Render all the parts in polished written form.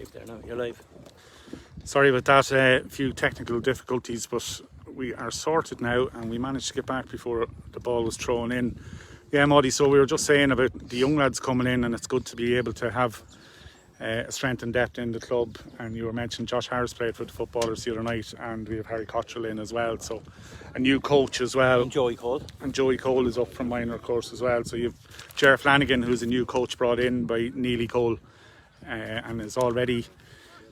live there now. You're live. Sorry about that, a few technical difficulties, but we are sorted now and we managed to get back before the ball was thrown in. Yeah, Maudie, so we were just saying about the young lads coming in, and it's good to be able to have strength and depth in the club. And you were mentioning Josh Harris played for the footballers the other night, and we have Harry Cottrell in as well, so a new coach as well. And Joey Cole. And Joey Cole is up from minor, of course, as well. So you've Ger Flanagan, who's a new coach brought in by Neely Cole, and is already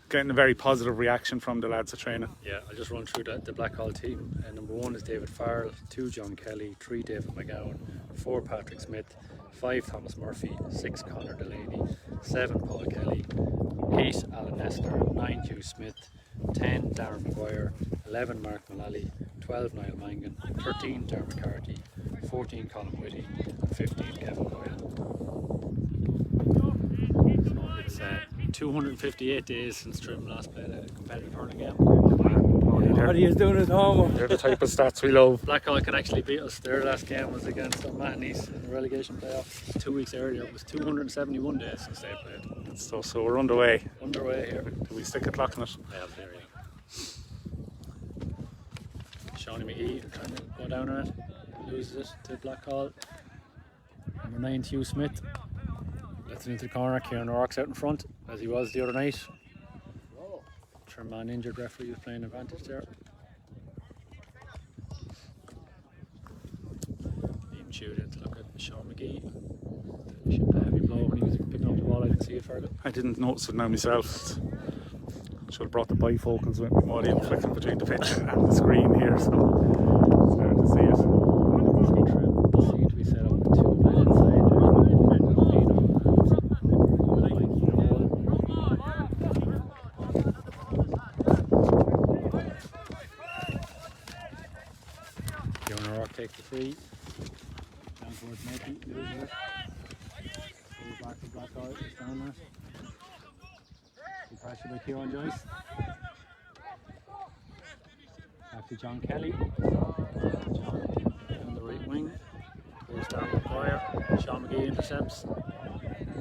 getting a very positive reaction from the lads at training. Yeah, I'll just run through the Blackhall team. Number 1 is David Farrell, 2 John Kelly, 3 David McGowan, 4 Patrick Smith, 5 Thomas Murphy, 6 Conor Delaney, 7 Paul Kelly, 8 Alan Nestor, 9 Hugh Smith, 10 Darren Maguire, 11 Mark Mullally, 12 Niall Mangan, 13 Darren McCarthy, 14 Colin Whitty, and 15 Kevin Boyle. It's 258 days since Trim last played a competitive hurling game. What are you doing at home? They're the type of stats we love. Blackhall could actually beat us. Their last game was against O'Mahony's in the relegation playoffs 2 weeks earlier. It was 271 days since they played. So we're underway. Underway here. Do we stick a clock on it? I have there, yeah. Shawnee McGee trying to go down on it. Loses it to Blackhall. Number 9 Hugh Smith. Lets it into the corner. Kieran O'Rourke's out in front, as he was the other night. Trim injured, referee was playing advantage there. Liam chewed in to look at Sean McGee. He should play a heavy blow when he was picking up the ball. I didn't see it further. I didn't notice it now myself. Should have brought the bifocals with me, Maudie, and flicking between the pitch and the screen here, so it's hard to see it. Trim seemed to be set up with 2 men inside. Takes the free. Down towards Mikey. Loses it. Goes back to Blackhall. It's down there. Good pressure by Kieran Joyce. Back to John Kelly. John on the right wing. Goes down to Maguire. Sean McGee intercepts.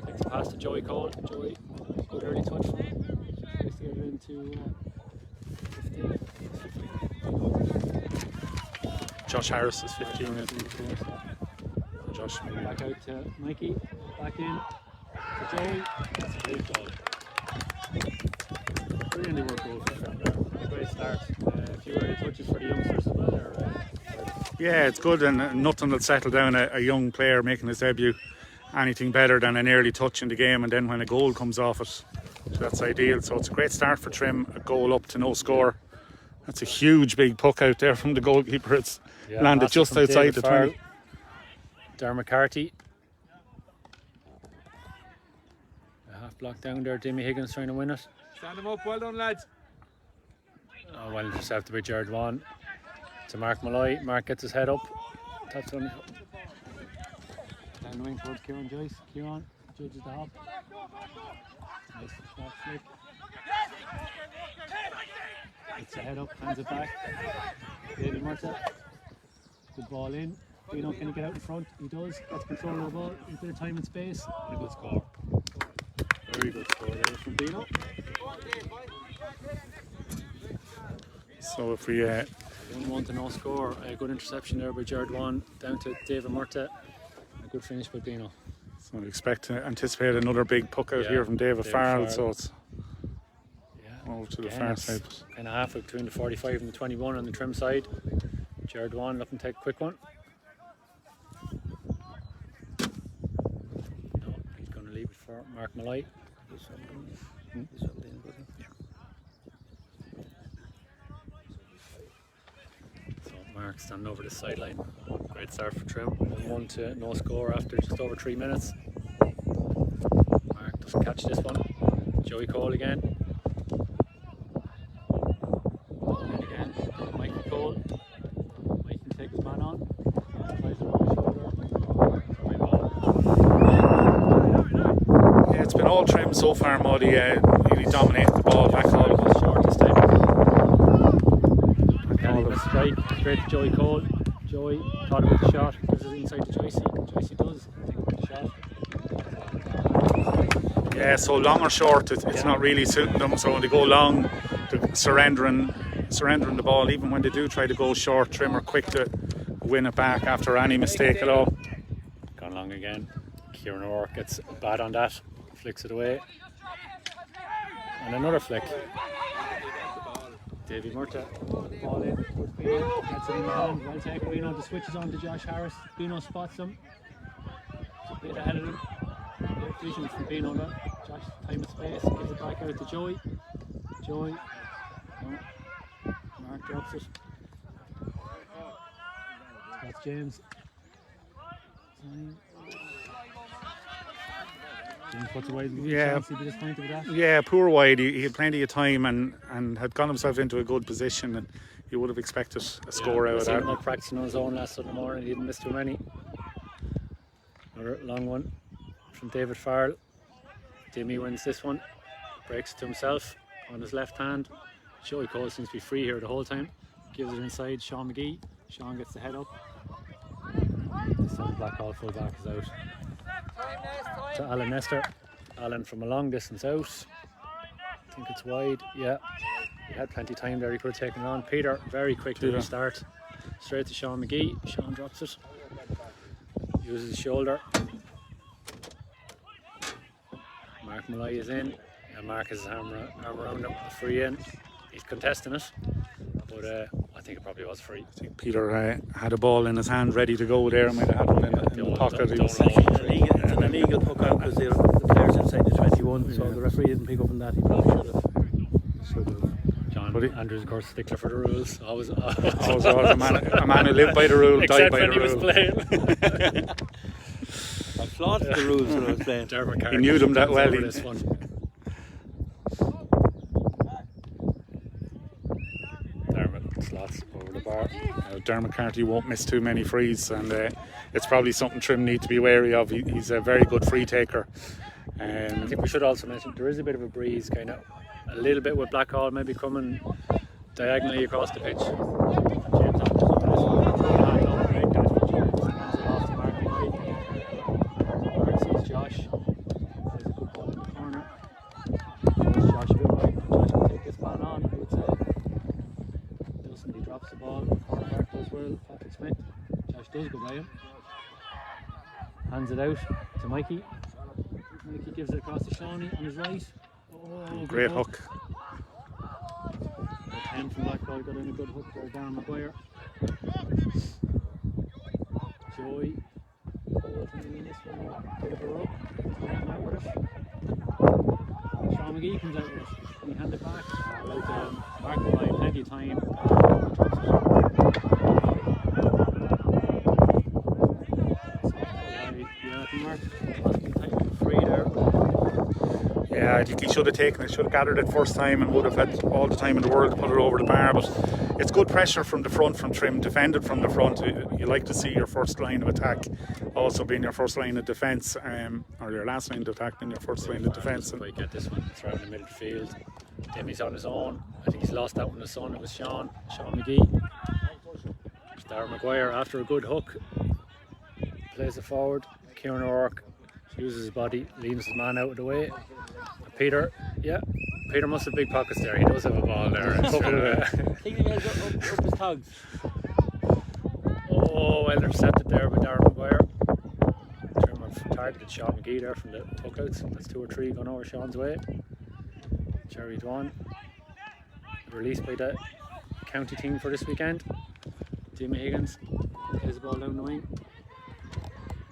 Takes a pass to Joey Cole. Joey, good early touch from him. Tries to get it into 15. Josh Harris is 15. Josh maybe. Back out to Mikey. Back in to Joey. That's a great goal. Really work goal for Trim there. Great start. A few early touches for the youngsters as well there. Yeah, it's good, and nothing will settle down a young player making his debut. Anything better than an early touch in the game, and then when a goal comes off it, so that's ideal. So it's a great start for Trim. A goal up to no score. That's a huge big puck out there from the goalkeeper. It's landed just outside the 20. Darren McCarthy. A half block down there. Jimmy Higgins trying to win it. Stand them up. Well done, lads. Oh, well intercepted by Jared Vaughan. To Mark Malloy. Mark gets his head up. Taps on. Down the wing towards Kieran Joyce. Kieran judges the hop. Nice shot flick. It's a head up, hands it back. David Murta. Good ball in. Dino, can he get out in front? He does. Gets control of the ball. A bit of time and space. And a good score. Very good score there from Dino. So if we 1-1 to no score. A good interception there by Jared Vaughan down to David Murta. A good finish by Dino. So we expect to anticipate another big puck out here from David Farrell. So it's over to the far side. Kind of halfway between the 45 and the 21 on the Trim side. Jared Vaughan looking to take a quick one. No, he's going to leave it for Mark Malloy. So Mark standing over the sideline. Great start for Trim. 1 to no score after just over 3 minutes. Mark doesn't catch this one. Joey Cole again. Mikey Cole. Mike can take his man on. Tries it over the shoulder. Yeah, it's been all Trim so far, Maudie. Really dominated the ball. Blackhall was short this time. Kelly missed strike. Straight to Joey Cole. Joey thought about the shot. Gives it inside to Joycey. Joycey does. I think the shot. Yeah, so long or short, it's not really suiting them. So when they go long, they're surrendering the ball. Even when they do try to go short, Trim are quick to win it back after any mistake at all. Gone long again. Kieran O'Rourke gets bad on that, flicks it away. And another flick. Davy Murta, ball in, puts Bino, gets it in the hand, well taken. Bino, the switch is on to Josh Harris. Bino spots him. It's a bit ahead of him. Great vision from Bino there. Josh, time and space, gives it back out to Joey. Joey, no. Mark drops it. That's James. James puts away. Yeah. Chance, he'd be disappointed with that. Yeah, poor wide. He had plenty of time and had got himself into a good position, and you would have expected a score out of that. Like practicing on his own last Sunday morning, he didn't miss too many. Another long one from David Farrell. Dimmy wins this one, breaks it to himself on his left hand. Joey Cole seems to be free here the whole time. Gives it inside Sean McGee. Sean gets the head up. This time Blackhall full back is out to Alan Nestor. Alan from a long distance out. I think it's wide. Yeah, he had plenty of time there. He could have taken it on. Peter very quickly to start. Straight to Sean McGee. Sean drops it. Uses his shoulder. Mark Malloy is in. And Mark has his arm around him. Free in. He's contesting it. But I think it probably was free. I think Peter had a ball in his hand ready to go there. Might have had one in the pocket. It's an illegal puck out because the players inside the 21, so the referee didn't pick up on that. He probably should have. John Andrews, of course, stickler for the rules. Always a man who lived by the rule, died by the rule. Except when he was playing. I flaunted the rules when I was playing. He knew them that well. This one. Dermot slots over the bar. Dermot Carty won't miss too many frees, and it's probably something Trim need to be wary of. He's a very good free taker. I think we should also mention there is a bit of a breeze, kind of a little bit with Blackhall maybe coming diagonally across the pitch. James Andrews on this one. Great catch for James. Hands it off to Mark McGee. Mark sees Josh. There's a good ball in the corner. Josh a bit wide. Josh can take this man on, I would say. Doesn't, he drops the ball. Corner back does well. Patrick Smith. Josh does go by him. Hands it out to Mikey. Mikey gives it across to Shawnee on his right. Oh, Great hook. 10 from Blackhall got in a good hook there, Darren Maguire. Joey. This one, bit of a rope. Out with it. Sean McGee comes out with it. He hand it back. Mark Malloy, plenty of time. Yeah, I think Mark free there. Yeah, I think he should have taken it, should have gathered it first time and would have had all the time in the world to put it over the bar. But it's good pressure from the front from Trim, defended from the front. You like to see your first line of attack also being your first line of defence, or your last line of attack being your first line of defence. If I get this one, it's around the middle of the field. Demi's on his own. I think he's lost that one. His son, it was Sean McGee. Darren Maguire after a good hook plays it forward. Kieran O'Rourke uses his body, leans his man out of the way. Peter must have big pockets there. He does have a ball there. I think he has up his togs. Oh, well intercepted there by Darren Maguire. Trim have targeted Sean McGee there from the puckouts. That's 2 or 3 gone over Sean's way. Jerry Dwan released by the county team for this weekend. Jimmy Higgins plays the ball down the wing.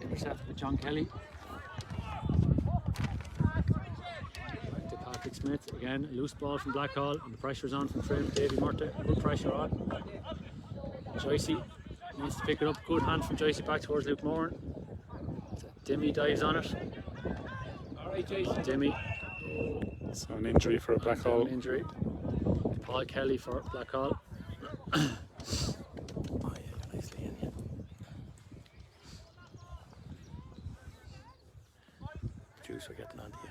Intercepted by John Kelly. To Patrick Smith again, a loose ball from Blackhall, and the pressure's on from Trim. Davy Murta, good pressure on. Joycey wants to pick it up, good hand from Joycey back towards Luke Moran. Dimmy dives on it. Alright, Joycey. Dimmy. So an injury for Blackhall. An injury. Paul Kelly for Blackhall. We're getting on to you.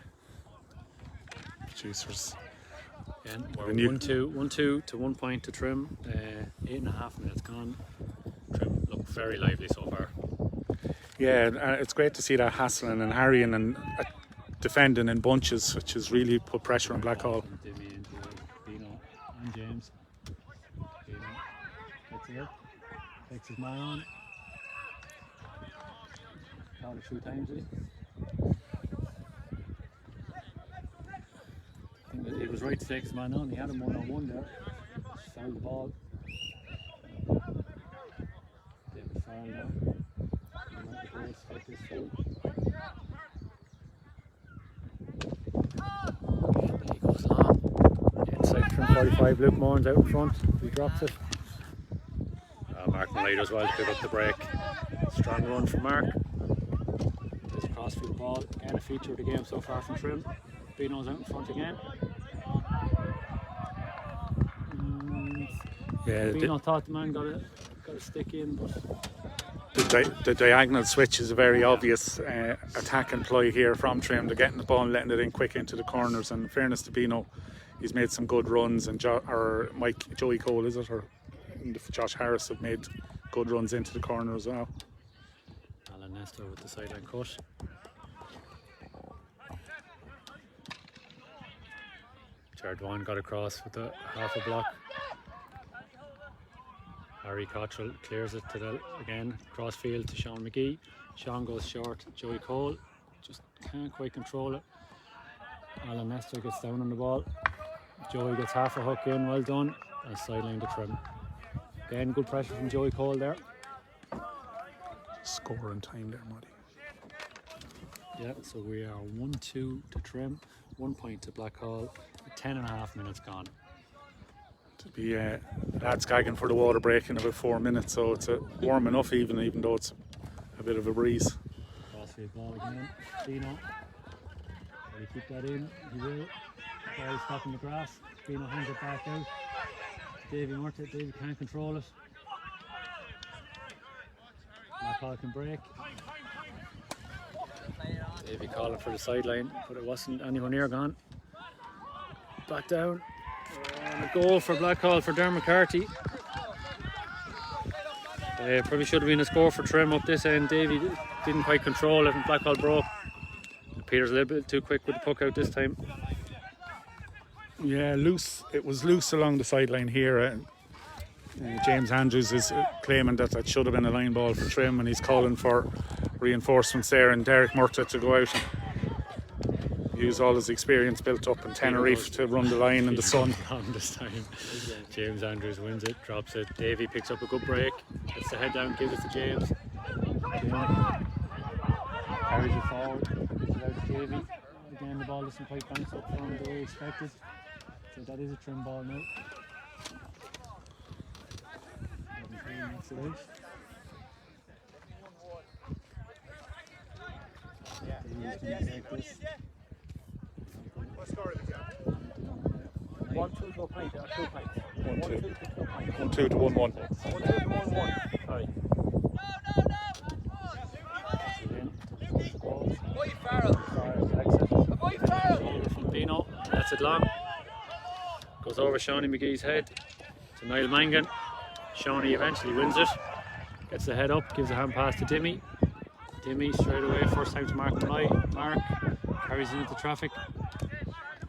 Producers. Again, we're 1-2 to 1 point to Trim. 8.5 minutes gone. Trim look very lively so far. Yeah, it's great to see that hassling and harrying, and defending in bunches, which has really put pressure on Blackhall. Dimmy into Bino and James. Bino gets it up, takes his man on. Caught it 2 times, really. I think that it was right to take his man on. He had him 1-on-1 there. Just fouled the ball. David Farrell now. He might be close to take this foul. There he goes long. Inside from 45, Luke Moran's out in front. He drops it. Mark Malloy does well to pick up the break. Strong run from Mark. This crossfield ball, again a feature of the game so far from Trim. Bino's out in front again. Yeah, Bino thought the man got a stick in, but the diagonal switch is a very obvious attacking ploy here from Trim. They're getting the ball and letting it in quick into the corners, and in fairness to Bino, he's made some good runs, and Joey Cole, is it, or Josh Harris have made good runs into the corner as well. Alan Nestor with the sideline cut. Jared Vaughan got across with a half a block. Harry Cottrell clears it to the again cross field to Sean McGee. Sean goes short. Joey Cole just can't quite control it. Alan Nestor gets down on the ball. Joey gets half a hook in. Well done. And sideline to Trim. Again, good pressure from Joey Cole there. Scoring time there, Muddy. Yeah, so we are 1-2 to Trim, 1 point to Blackhall, 10.5 minutes gone. To be lads gagging for the water break in about 4 minutes, so it's warm enough even though it's a bit of a breeze. Crossfield ball again. Bino. Will he keep that in? He will. Ball stopping the grass. Bino hands it back out. Davy Murtagh. Davy can't control it. Blackhall can break. Davy calling for the sideline, but it wasn't anywhere near gone. Back down. And a goal for Blackhall for Dermot McCarthy. Probably should have been a score for Trim up this end. Davy didn't quite control it and Blackhall broke. Peter's a little bit too quick with the puck out this time. Yeah, loose. It was loose along the sideline here. James Andrews is claiming that should have been a line ball for Trim, and he's calling for reinforcements there, and Derek Murtagh to go out and use all his experience built up in Tenerife to run the line in the sun. This time, James Andrews wins it, drops it. Davy picks up a good break, gets the head down, gives it to James. Carries it forward, gives it out to Davy. Again, the ball doesn't quite bounce up from the way expected. So that is a Trim ball now. Makes it out. What score is it? 1-2 to a pint, 2 pints. 1-2 to 1-1. 1-2 to 1-1. Sorry. Avoid Farrell. Avoid Farrell. From Bino, that's it long. Goes over Shawnee McGee's head to Niall Mangan. Shawnee eventually wins it. Gets the head up, gives a hand pass to Dimmy. Dimmy straight away, first time to Mark Malloy. Mark carries it into traffic.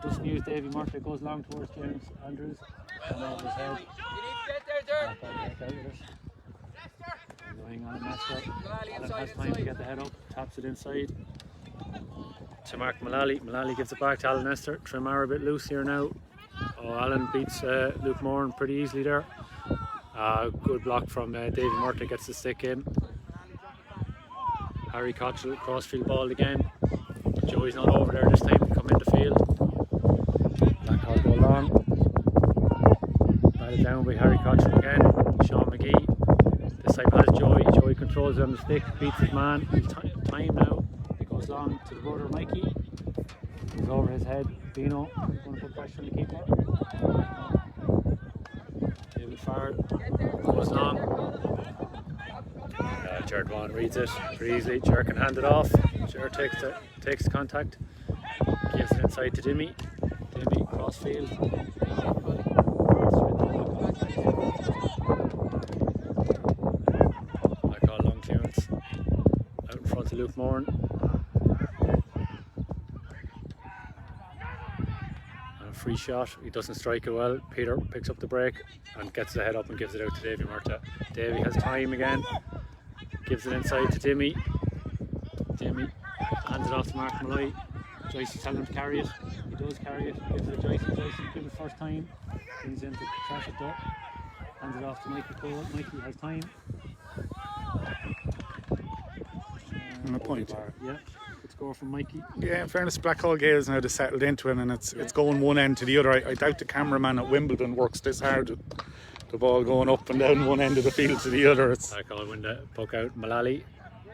Doesn't use Davy Murtagh, goes long towards James Andrews. And over his head. You need to get there, Back out with it. Going on a Nestor. Alan has time to get the head up, taps it inside to Mark Mullally. Mullally gives it back to Alan Nestor. Trim are a bit loose here now. Oh, Alan beats Luke Moran pretty easily there. Good block from Davy Murtagh, gets the stick in. Harry Cottrell, crossfield ball again. Joey's not over there this time to come in the field. Blackhall go long. Batted down by Harry Cottrell again. Sean McGee. This time has Joey. Joey controls it on the stick, beats his man. Time now. It goes long to the brother Mikey. Goes over his head. Bino going to put pressure on the keeper. David Farrell goes long. Jared Vaughan reads it pretty easily. Jared can hand it off. Jared takes contact. Gives it inside to Dimmy. Dimmy crossfield. I call long clearance. Out in front of Luke Moran. free shot. He doesn't strike it well. Peter picks up the break and gets the head up and gives it out to Davy Marta. Davy has time again. Gives it inside to Timmy. Timmy hands it off to Mark Malloy. Joyce telling him to carry it. He does carry it. Gives it to Joyce. Joyce gives it first time. Brings in to trash it though. Hands it off to Mikey Cole. Mikey has time. And a point. Yeah. Good score from Mikey. Yeah, in fairness, Blackhall Gaels now they've settled into it, and it's going one end to the other. I doubt the cameraman at Wimbledon works this hard. The ball going up and down one end of the field to the other. It's Blackhall win the puck out. Mullally.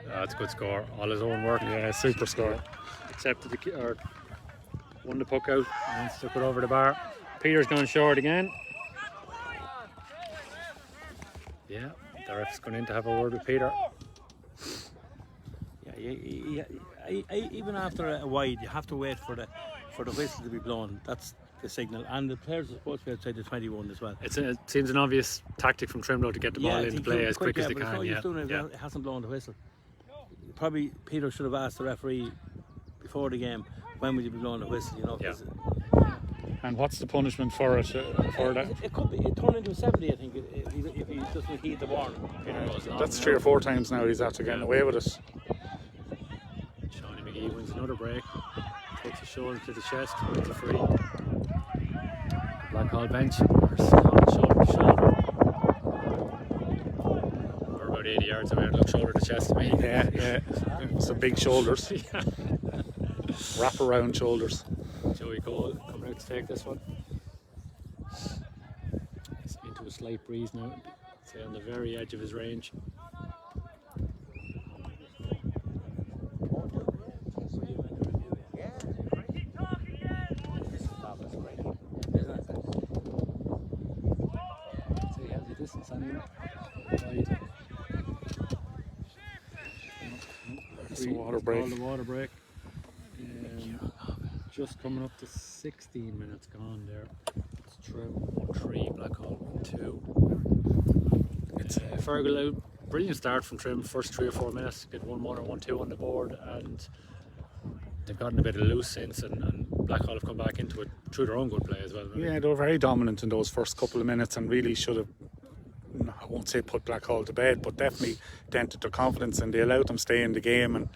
That's a good score. All his own work. yeah, super score. Accepted or won the puck out and stuck it over the bar. Peter's gone short again. Yeah, the ref's going in to have a word with Peter. Yeah, even after a wide, you have to wait for the whistle to be blown. That's the signal, and the players are supposed to be outside the 21 as well. It seems an obvious tactic from Trimlow to get the ball into play as quick as they but can. It's no use doing it if it hasn't blown the whistle. Probably Peter should have asked the referee before the game, when would you be blowing the whistle? You know. Yeah. And what's the punishment for it? For that? It could be. It turned into a 70, I think, if he doesn't heed the warning. That's 3 or 4 times now he's after getting away with it. Shawnee McGee wins another break. Takes a shoulder to the chest. Wins a free. Blackhall bench. Shoulder to shoulder. We're about 80 yards away. Look shoulder to chest to me. Yeah. Some big shoulders. Yeah. Wrap around shoulders. Joey Cole coming out to take this one. He's into a slight breeze now. Say on the very edge of his range. So he has the distance on him. Wide. It's a water break. Called the water break. Just coming up to 16 minutes gone there. It's Trim 1-3, Blackhall 1-2. It's Fergal out. Brilliant start from Trim. First 3 or 4 minutes, get 1-1 or 1-2 on the board, and they've gotten a bit of loose since, and Blackhall have come back into it through their own good play as well. Maybe. Yeah, they were very dominant in those first couple of minutes and really should have, I won't say put Blackhall to bed, but definitely dented their confidence, and they allowed them stay in the game. And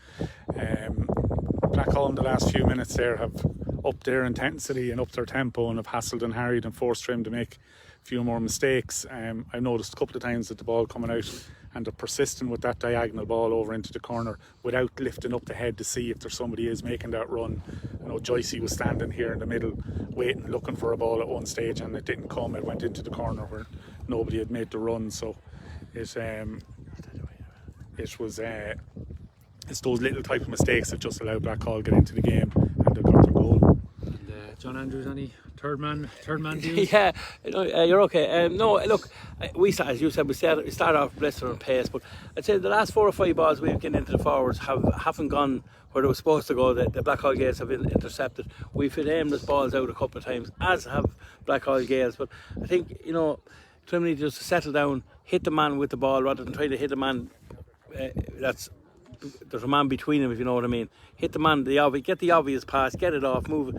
Blackhall in the last few minutes there have upped their intensity and upped their tempo and have hassled and harried and forced Trim to make a few more mistakes. I've noticed a couple of times that the ball coming out and they're persistent with that diagonal ball over into the corner without lifting up the head to see if there's somebody is making that run. I know Joycey was standing here in the middle waiting, looking for a ball at one stage, and it didn't come. It went into the corner where nobody had made the run. So it's those little type of mistakes that just allow Blackhall get into the game, and they got their goal. And John Andrews, any third man deals? Yeah, you're okay. No, look, as you said, we start off blistering pace, but I'd say the last 4 or 5 balls we've getting into the forwards haven't gone where they were supposed to go. The Blackhall Gaels have been intercepted. We've hit aimless balls out a couple of times, as have Blackhall Gaels. But I think Trim need just to settle down, hit the man with the ball rather than try to hit the man. There's a man between them, if you know what I mean. Hit the man, get the obvious pass, get it off, move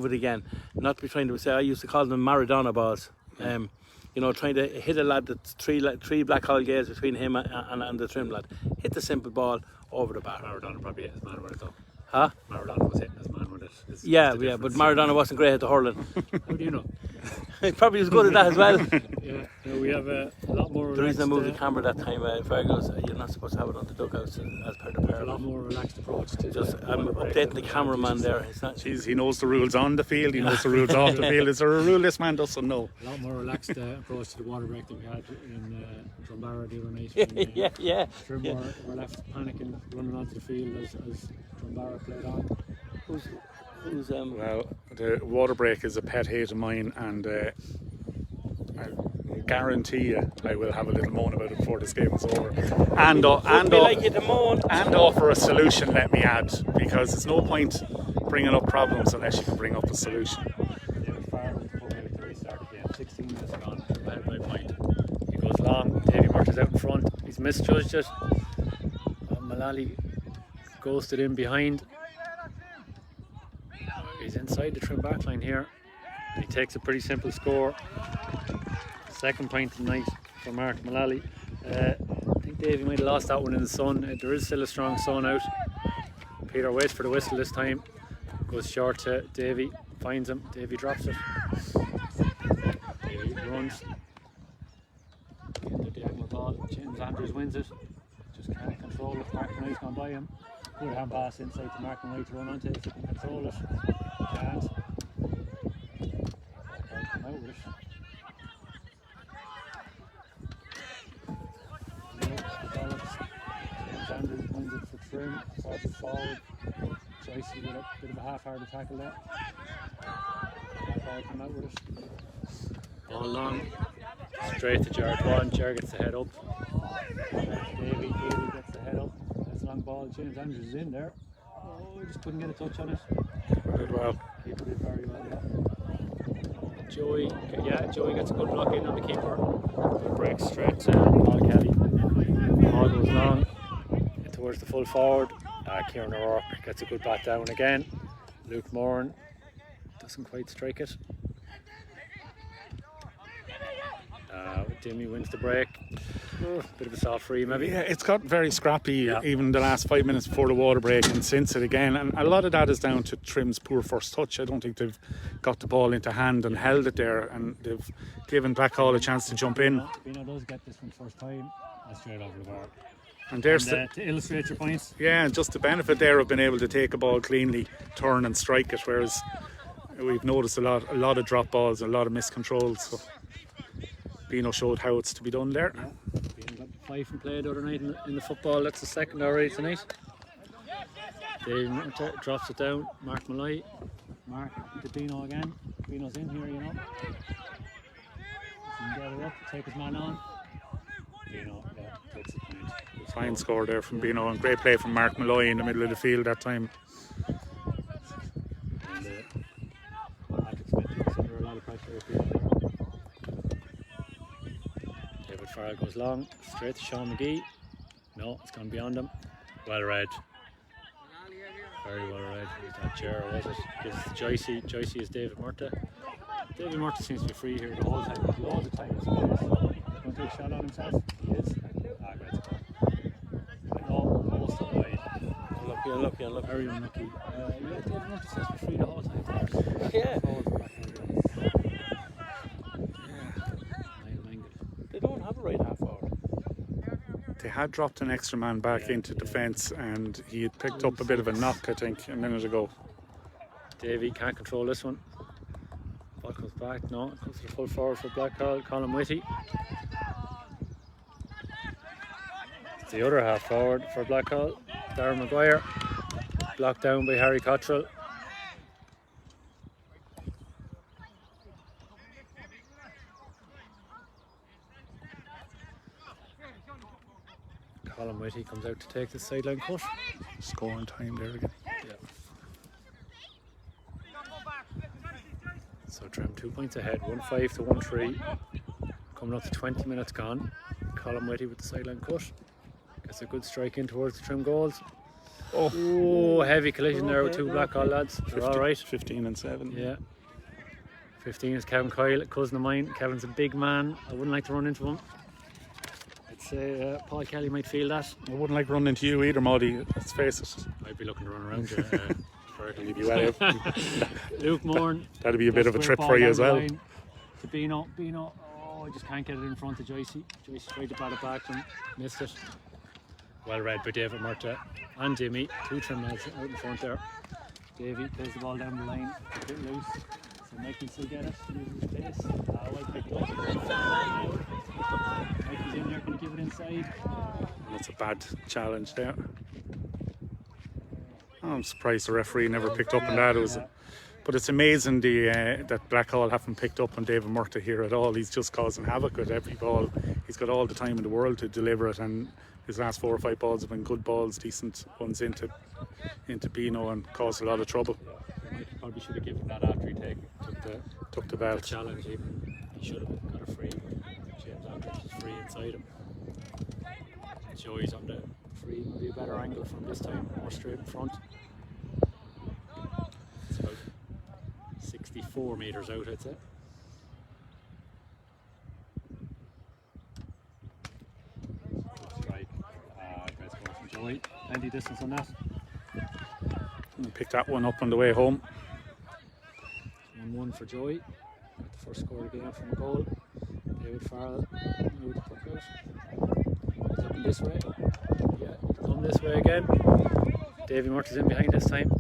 it again. Not be trying to say, I used to call them Maradona balls. Trying to hit a lad that's three Blackhall Gaels between him and the Trim lad. Hit the simple ball over the bar. Maradona probably hit his man with it though. Huh? Maradona was hitting his man with it. Yeah, but Maradona wasn't great at the hurling. How do you know? He probably was good at that as well. Yeah, we have a lot more. The reason I moved the camera that time, Fergus, you're not supposed to have it on the dugouts as per the a parallel. lot more relaxed approach to I'm updating the cameraman there. Jeez, he knows the rules on the field, he knows the rules off the field. Is there a rule this man doesn't know? A lot more relaxed approach to the water break than we had in Drumbarra the other night. Yeah. Trim were left panicking, running onto the field as Drumbarra played on. Well, the water break is a pet hate of mine, and I guarantee you I will have a little moan about it before this game is over. And offer a solution, let me add, because there's no point bringing up problems unless you can bring up a solution. David Farrell to put out the restart again. 16 minutes gone, ahead by point. He goes long, Davy Martin's out in front. He's misjudged it. Mullally ghosted in behind. He's inside the Trim backline here. And he takes a pretty simple score. Second point tonight for Mark Mullally. I think Davey might have lost that one in the sun. There is still a strong sun out. Peter waits for the whistle this time. Goes short to Davey. Finds him. Davey drops it. Davey runs. Into the diagonal ball. James Andrews wins it. Just can't control it. Mark Mullally gone by him. Good hand pass inside to Mark Mullally to run onto it. If he can control it. Can't. Come out with it. Andrews wins it for Trim, passes forward. Joycey with a bit of a half-hearted tackle there. Ball come out with it. Ball long, straight to Jared One. Jared gets the head up. Davey gets the head up. That's a long ball. James Andrews is in there. Oh, he just couldn't get a touch on it. Did well. Keeper did very well, yeah. Joey gets a good block in on the keeper. Breaks straight to Paul Kelly. Ball goes long towards the full forward. Kieran O'Rourke gets a good bat down again. Luke Moran doesn't quite strike it. Dimmy wins the break. Bit of a soft free maybe. Yeah, it's got very scrappy Yeah. even the last 5 minutes before the water break, and since it again, and a lot of that is down to Trim's poor first touch. I don't think they've got the ball into hand and held it there, and they've given Blackhall a chance to jump in. Bino does get this one first time. That's straight over the bar. And there's To illustrate your points. yeah, and just the benefit there of being able to take a ball cleanly, turn and strike it, whereas we've noticed a lot of drop balls, a lot of miscontrols. So Bino showed how it's to be done there. Bino got 5 from play the other night in the football. That's the second already tonight. Dave drops it down. Mark Malloy. Mark into Bino again. Bino's in here, you know. He can get it up, take his man on. Bino, yeah, takes the point. Fine score there from Bino, and great play from Mark Malloy in the middle of the field that time. And Patrick Smith was under a lot of pressure at Bino there. David Farrell goes long, straight to Sean McGee. No, it's gone beyond him. Well read. Very well read. Was that Ger, was it? Gives it to Joycey. Joycey is David Murta. David Murta seems to be free here the whole time. Loads of time. Going to take a shot on himself. He is. Great. No, almost wide. Unlucky. Very unlucky. David Murta seems to be free the whole time. Yeah. Forward for They don't have a right half forward. They had dropped an extra man back into defence, and he had picked up a bit of a knock, I think, a minute ago. Davey can't control this one. Ball comes back. No, it comes to the full forward for Blackhall. Colin Whitty. It's the other half forward for Blackhall. Darren Maguire. Blocked down by Harry Cottrell. Colin Whitty comes out to take the sideline cut. Scoring time there again. Yeah. So Trim 2 points ahead, 1-5 to 1-3. Coming up to 20 minutes gone. Colin Whitty with the sideline cut. Gets a good strike in towards the Trim goals. Oh, heavy collision there with two Blackhall lads. They're alright. 15 and 7. Yeah. 15 is Kevin Coyle, a cousin of mine. Kevin's a big man. I wouldn't like to run into him. I'd say Paul Kelly might feel that. I wouldn't like running into you either, Maudie, let's face it. I'd be looking to run around you. You'd be well out. Luke Moran. That'd be a bit of a trip for you as well. To Bino. Oh, I just can't get it in front of Joycey. Joycey tried to bat it back and missed it. Well read by David Murta and Jimmy. 2 Trim lads out in front there. Davey plays the ball down the line, a bit loose. So Mike can still get it, uses his pace. Well picked up. Mikey's in there, can he give it inside? That's a bad challenge there. I'm surprised the referee never picked up on that. But it's amazing that Blackhall haven't picked up on David Murta here at all. He's just causing havoc with every ball. He's got all the time in the world to deliver it, and his last 4 or 5 balls have been good balls, decent ones into Bino, and caused a lot of trouble. Mikey probably should have given that after he Took the the belt. challenge. Even he should have got a free. James Andrews is free inside him. Joey's on the free, maybe a better angle from this time, more straight in front. It's about 60 4 metres out, I'd say. Strike. Great score from Joey. Plenty distance on that. And pick that one up on the way home. 1-1 for Joey. Got the first score of the game from a goal. David Farrell. Now with the puck out. He's up this way. Yeah, he's come this way again. Davy Murtaugh's in behind this time.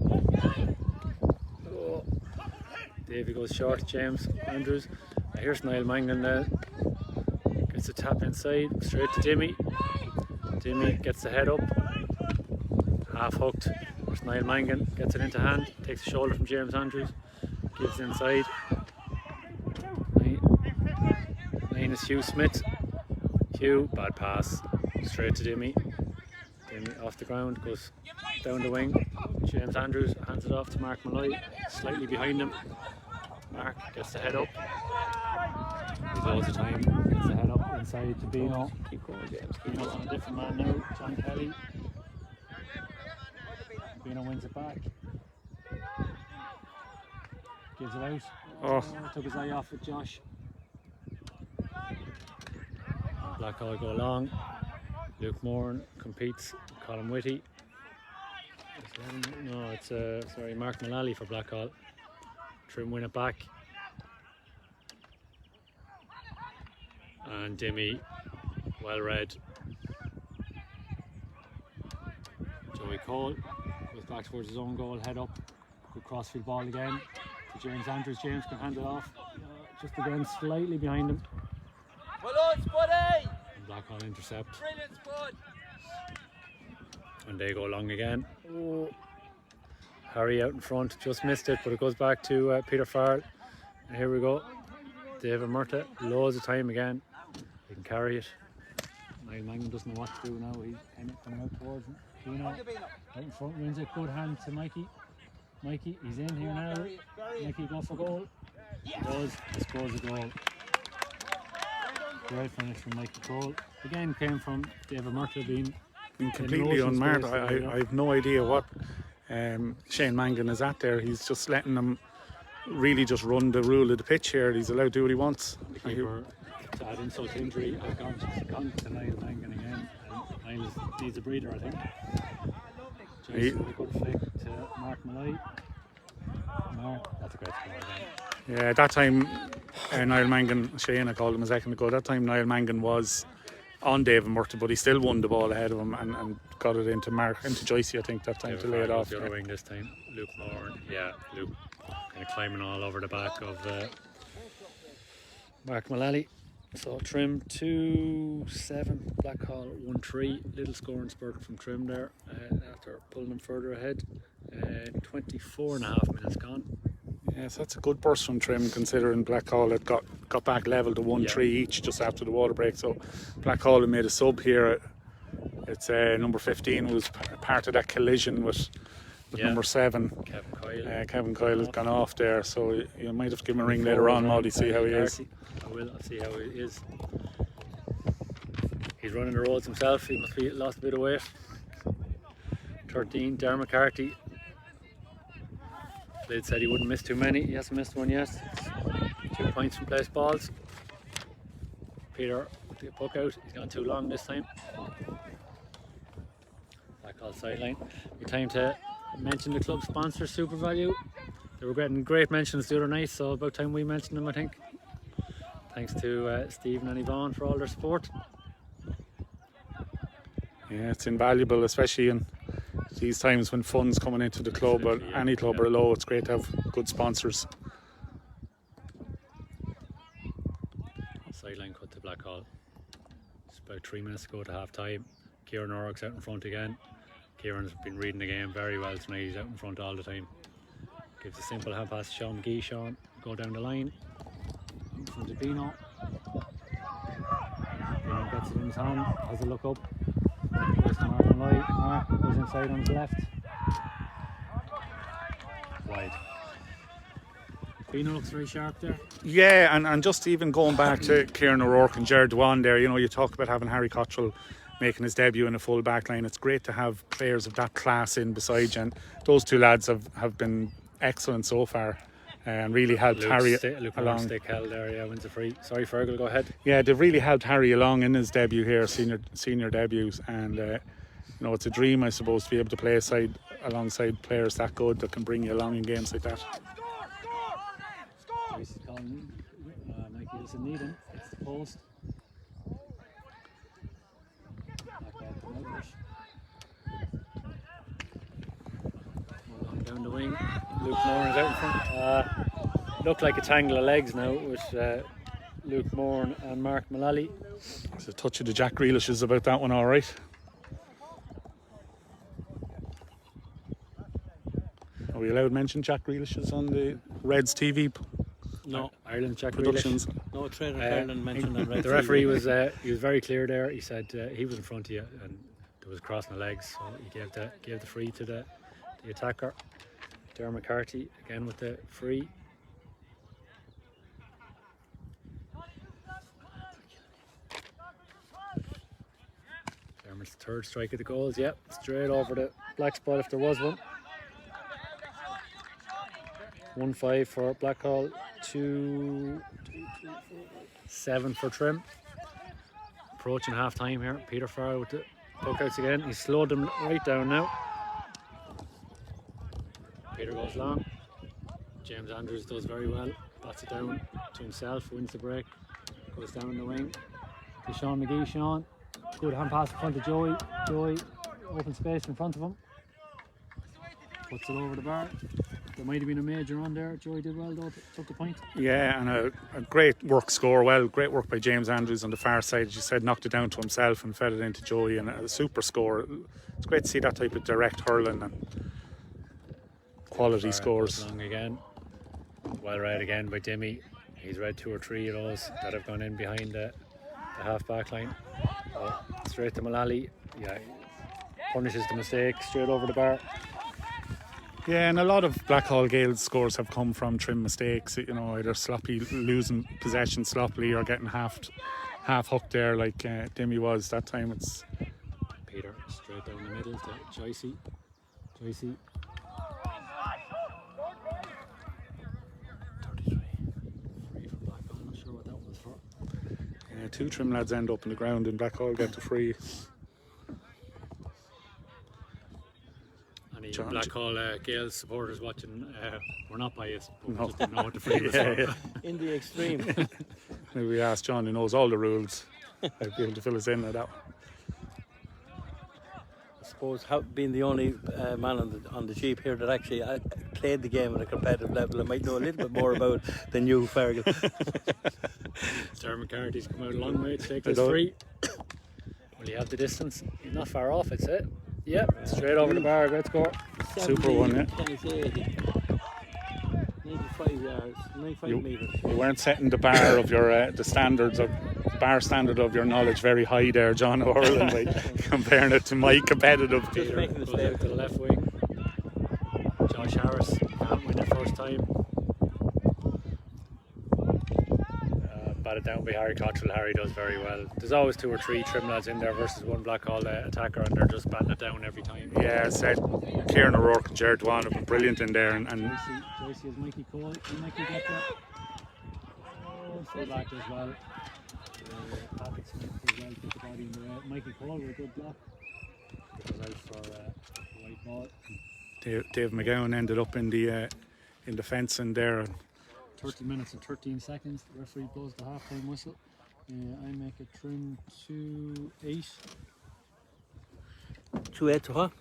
Oh. Davy goes short. James Andrews. Here's Niall Mangan. Gets a tap inside. Straight to Dimmy. Dimmy gets the head up. Half hooked. There's Niall Mangan. Gets it into hand. Takes a shoulder from James Andrews. Gives it inside. Is Hugh Smith. Hugh, bad pass. Straight to Dimmy. Dimmy off the ground, goes down the wing. James Andrews hands it off to Mark Malloy, slightly behind him. Mark gets the head up. He's loads of time. Gets the head up inside to Bino. Keep going, James. Bino's on a different man now. John Kelly. Bino wins it back. Gives it out. Oh. Took his eye off with Josh. Blackhall go along. Luke Moran competes. Colin Whitty. No, it's Mark Mullally for Blackhall. Trim win it back. And Dimmy, well read. Joey Cole goes back towards his own goal, head up. Good crossfield ball again to James Andrews. James can hand it off. Just again, slightly behind him. Well on, Spuddy! Blackhall intercept. Brilliant, Spud! And they go long again. Oh. Harry out in front, just missed it, but it goes back to Peter Farrell. And here we go. David Murtaugh, loads of time again. He can carry it. Niall Mangan doesn't know what to do now. He's coming out towards him. Pino out in front, wins it. Good hand to Mikey. Mikey, he's in here now. Mikey go for goal. He does. He scores a goal. Great finish from Mikey Cole. Again came from David Murtaugh being completely unmarked. I have no idea what Shane Mangan is at there. He's just letting them really just run the rule of the pitch here. He's allowed to do what he wants. The keeper, to add insult to injury, has gone to Niall Mangan again. And Niall needs a breather, I think. Jason with a good flick to Mark Malloy. Mark, that's a great score again. Yeah, that time Niall Mangan, Shane, I called him a second ago, that time Niall Mangan was on David Murtaugh, but he still won the ball ahead of him and got it into Joycey, I think, that time to lay it off. The other wing this time. Luke Moore, yeah, Luke kind of climbing all over the back of Mark Mullally. So Trim 2-7, Blackhall 1-3. Little scoring spurt from Trim there after pulling them further ahead. 24 and a half minutes gone. Yes, that's a good burst from Trim, considering Blackhall had got back level to 1-3 each just after the water break. So Blackhall had made a sub here. It's number 15 was part of that collision with number 7. Kevin Coyle. Kevin Coyle has gone off there, so you might have to give him a ring later on, Maudie, see how he is. I will. I'll see how he is. He's running the roads himself. He must be lost a bit of weight. 13, Darren McCarthy. Blade said he wouldn't miss too many. He hasn't missed one yet. 2 points from place balls. Peter with the puck out. He's gone too long this time. Blackhall sideline. Your time to mention the club sponsor, Super Value. They were getting great mentions the other night, so about time we mentioned them, I think. Thanks to Stephen and Yvonne for all their support. Yeah, it's invaluable, especially in these times when funds coming into the club or any club are low. It's great to have good sponsors. Sideline cut to Blackhall. It's about 3 minutes to go to half time. Kieran O'Rourke's out in front again. Kieran's been reading the game very well tonight. He's out in front all the time. Gives a simple hand pass to Sean McGee. Sean, go down the line. In front of Bino. Bino gets it in his hand, has a look up. Goes to Mark Malloy. Mark goes inside on his left. Wide. Bino looks very sharp there. Yeah, and just even going back to Kieran O'Rourke and Jared Dewan there, you know, you talk about having Harry Cottrell making his debut in a full back line. It's great to have players of that class in beside you, and those two lads have been excellent so far. and really helped Harry Luke along. stick held there, yeah, wins the free. Sorry, Fergal, go ahead. Yeah, they've really helped Harry along in his debut here, senior debut, and you know, it's a dream, I suppose, to be able to play alongside players that good that can bring you along in games like that. Joyce is calling. Mikey doesn't need him. It's the post. Down the wing. Luke Moore is out in front. Looked like a tangle of legs now with Luke Moore and Mark Mullally. There's a touch of the Jack Grealishes about that one, all right. Are we allowed to mention Jack Grealishes on the Reds TV? No. Ireland Jack Productions. Grealish. No trainer Ireland mentioned on Red The referee was very clear there. He said he was in front of you and there was crossing the legs, so he gave the free to the attacker. Dermot McCarthy again with the free. Dermot's third strike of the goals. Yep, straight over the black spot if there was one. 1-5 for Blackhall, 7 for Trim. Approaching half time here. Peter Farrell with the puckouts again. He's slowed them right down now. Peter goes long. James Andrews does very well. Bats it down to himself, wins the break. Goes down the wing to Sean McGee. Sean, good hand pass in front of Joey. Joey, open space in front of him. Puts it over the bar. There might have been a major on there. Joey did well though, took the point. Yeah, and a great work score. Great work by James Andrews on the far side. As you said, knocked it down to himself and fed it into Joey, and a super score. It's great to see that type of direct hurling and quality scores. Long again. Well read again by Dimmy. He's read 2 or 3 of those that have gone in behind the half back line. Straight to Mullally. Yeah, punishes the mistake straight over the bar. Yeah, and a lot of Blackhall Gaels scores have come from Trim mistakes, you know, either sloppy, losing possession sloppily or getting half hooked there like Dimmy was that time. It's Peter straight down the middle to Joycey. Joycey. 33. Free for Blackhall, I'm not sure what that was for. yeah, 2 Trim lads end up in the ground and Blackhall get the free. Blackhall Gaels supporters watching, we're not biased, but we just didn't know what the free was for. in the extreme. Maybe we asked John, who knows all the rules, I'd be able to fill us in on that one. I suppose being the only man on the Jeep here that actually played the game at a competitive level, I might know a little bit more about than you, Fergal. Dermot McCarthy's come out a long way to take this free. Will he have the distance? He's not far off, it's it. Yep, straight over the bar, great score. Super one, yeah. 95 yards, 95 metres. You weren't setting the bar of your standard of your knowledge very high there, John O'Hurlan, by comparing it to my competitive Peter. Making a mistake. To the left wing. Josh Harris can't win it first time. Batted down by Harry Cottrell. Harry does very well. There's always 2 or 3 Trim lads in there versus one Blackhall attacker, and they're just batting it down every time. Yeah, said Kieran O'Rourke and Jared Dwan have been brilliant in there, and Joycey has Mikey Cole. Can Mikey get that? Oh, full back as well. Patrick Smith as well, put the body in the way. Mikey Cole with a good block. It was out for white ball. Dave McGowan ended up in the fencing there. 30 minutes and 13 seconds. The referee blows the half-time whistle. I make it Trim 2-8. 2-8 to what?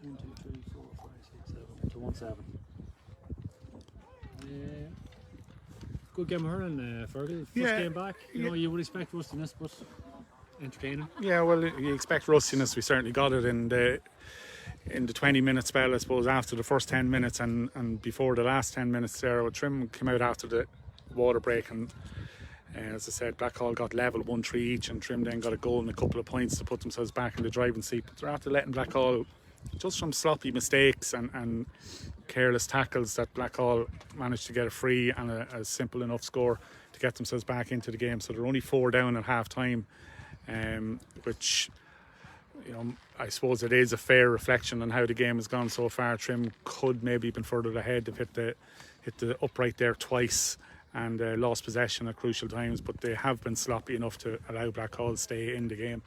1, 2, 3, 4, 5, 6, 7 to 1-7. Good game of hurling, Fergal. First game back. You know, you would expect rustiness, but entertaining. Yeah, well, you expect rustiness. We certainly got it in the 20-minute spell, I suppose, after the first 10 minutes and before the last 10 minutes there. Trim came out after the water break, and as I said, Blackhall got level 1-3 each, and Trim then got a goal and a couple of points to put themselves back in the driving seat. But they're after letting Blackhall, just from sloppy mistakes and careless tackles, that Blackhall managed to get a free and a simple enough score to get themselves back into the game. So they're only 4 down at half time, which, you know, I suppose it is a fair reflection on how the game has gone so far. Trim could maybe have been further ahead. They've hit the hit the upright there twice and lost possession at crucial times, but they have been sloppy enough to allow Blackhall stay in the game.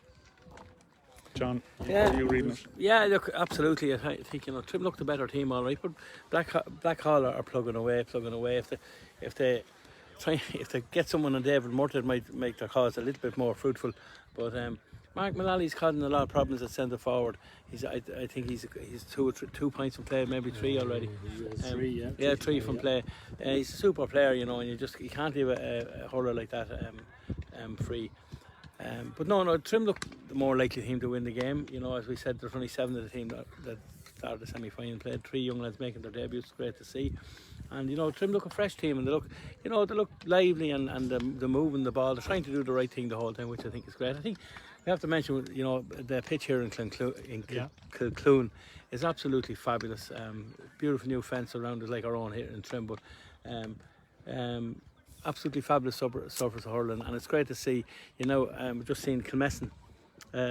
John, Yeah. are you reading it? Yeah, look, absolutely. I think Trim looked the better team, all right, but Blackhall are plugging away. If they get someone on David Murtagh, it might make their cause a little bit more fruitful. But Mark Mullally's causing a lot of problems at centre forward. I think he's 2 points from play, maybe 3 already. Three from play. He's a super player, and you can't leave a hurler like that free. But no, Trim looked the more likely team to win the game. As we said, there's only 7 of the team that started the semi-final, played 3 young lads making their debuts. Great to see. And Trim look a fresh team, and they look lively, and they're moving the ball. They're trying to do the right thing the whole time, which I think is great. I think we have to mention, the pitch here in Kilcloon is absolutely fabulous. Beautiful new fence around it, like our own here in Trim, but absolutely fabulous surface of hurling, and it's great to see. Just seen Kilmessan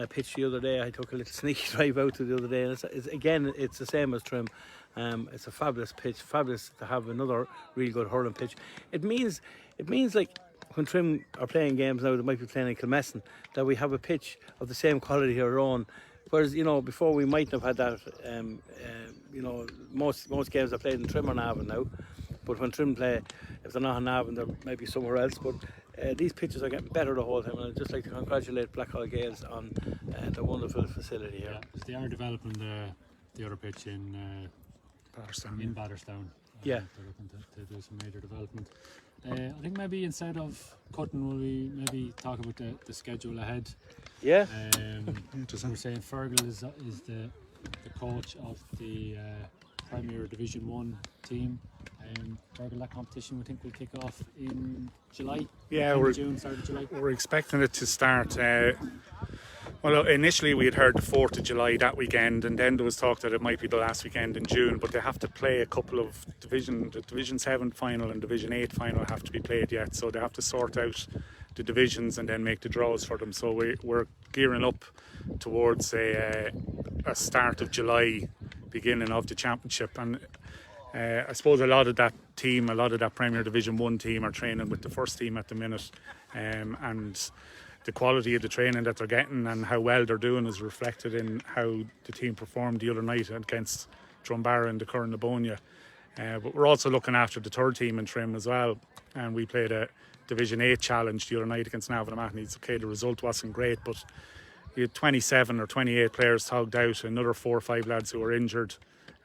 pitch the other day. I took a little sneaky drive out to the other day, and it's the same as Trim. It's a fabulous pitch, fabulous to have another really good hurling pitch. It means like when Trim are playing games now, they might be playing in Kilmessan, that we have a pitch of the same quality of our own. Whereas before we mightn't have had that. Most games are played in Trim or Navan now, but when Trim play, if they're not in Navan, they're maybe somewhere else. But these pitches are getting better the whole time, and I'd just like to congratulate Blackhall Gaels on the wonderful facility here. Yeah, they are developing the other pitch in Batterstown. Yeah. They're looking to do some major development. I think maybe instead of cutting, will we maybe talk about the schedule ahead? Yeah. We're saying Fergal is the coach of the Premier Division 1 team. Fergal, that competition we think will kick off in July. Yeah, June, start of July. We're expecting it to start. Well, initially we had heard the 4th of July that weekend, and then there was talk that it might be the last weekend in June, but they have to play a couple of the Division 7 final and Division 8 final have to be played yet, so they have to sort out the divisions and then make the draws for them. So we're gearing up towards a start of July, beginning of the championship, and I suppose a lot of that Premier Division 1 team are training with the first team at the minute, and the quality of the training that they're getting and how well they're doing is reflected in how the team performed the other night against Drumbarra and the Curran-Livonia. But we're also looking after the third team in Trim as well, and we played a Division 8 challenge the other night against Navan Mahoney. Okay, the result wasn't great, but you had 27 or 28 players togged out, another 4 or 5 lads who were injured,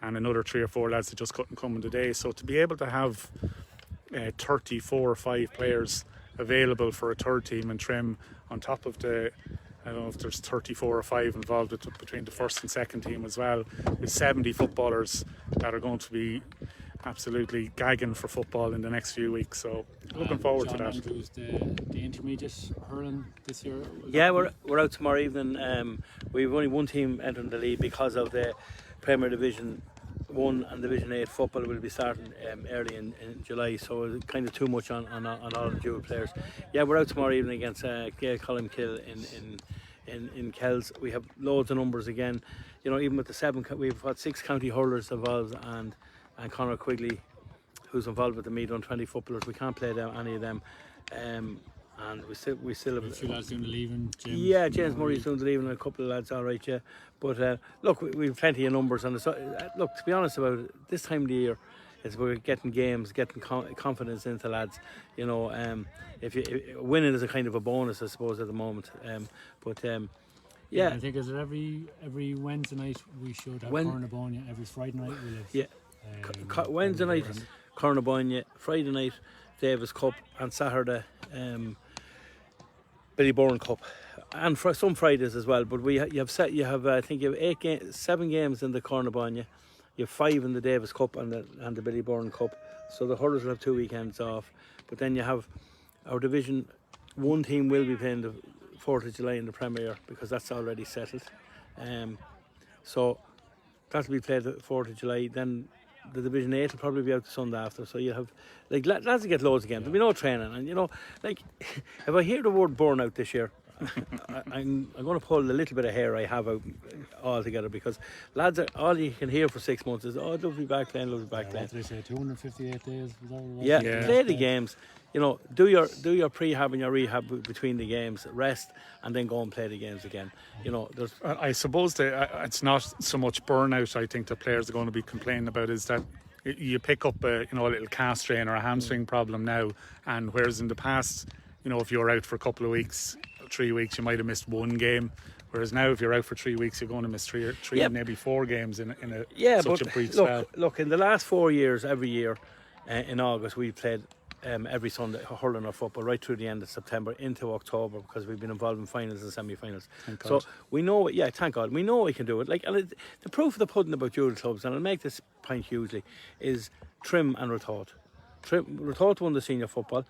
and another 3 or 4 lads that just couldn't come in today. So to be able to have 34 or 5 players available for a third team in Trim, on top of I don't know if there's 34 or 5 involved between the first and second team as well, with 70 footballers that are going to be absolutely gagging for football in the next few weeks. So looking forward to that. Andrews, the intermediate hurling this year. Yeah, we're out tomorrow evening. We've only one team entering the league because of the Premier Division 1 and Division 8 football will be starting early in July, so it's kind of too much on all the dual players. Yeah, we're out tomorrow evening against Gael Columkill in Kells. We have loads of numbers again. Even with the 7, we've got 6 county hurlers involved, and Conor Quigley, who's involved with the Mead Under-20 footballers. We can't play any of them. And we still have a few lads doing the leaving. James Murray's doing the leaving, and a couple of lads, all right, yeah. But look, we've plenty of numbers, and look, to be honest about it, this time of the year, it's about getting games, getting confidence into lads. If winning is a kind of a bonus, I suppose, at the moment. Yeah, I think is it every Wednesday night we should have Curran-Livonia. Every Friday night we'll have. Yeah, Wednesday night Curran-Livonia, Friday night Davis Cup, and Saturday Billy Bourne Cup, and for some Fridays as well. But you have I think you have 7 games in the Curran-Livonia, you have 5 in the Davis Cup and the Billy Bourne Cup. So the hurlers will have 2 weekends off. But then you have our Division 1 team will be playing the 4th of July in the Premier, because that's already settled. So that'll be played the 4th of July. Then the Division 8 will probably be out the Sunday after. So you have lads will get loads again. There'll be no training, and if I hear the word burnout this year, I'm going to pull a little bit of hair I have out altogether, because lads, all you can hear for 6 months is, oh, I'd love to be back playing, love to be back playing. What did they say? 258 days. Was that what it was? Yeah, play the games. You know, do your prehab and your rehab between the games, rest, and then go and play the games again. You know, there's. I suppose that it's not so much burnout. I think that players are going to be complaining about is that you pick up a little calf strain or a hamstring problem now, and whereas in the past, if you were out for a couple of weeks, 3 weeks, you might have missed one game. Whereas now, if you're out for 3 weeks, you're going to miss three maybe 4 games in such a brief spell. Look, in the last 4 years, every year in August, we played every Sunday hurling or football right through the end of September into October, because we've been involved in finals and semi-finals. So we know, thank God, we know we can do it. The proof of the pudding about junior clubs, and I'll make this point hugely, is Trim and Rotort. Rotort won the senior football.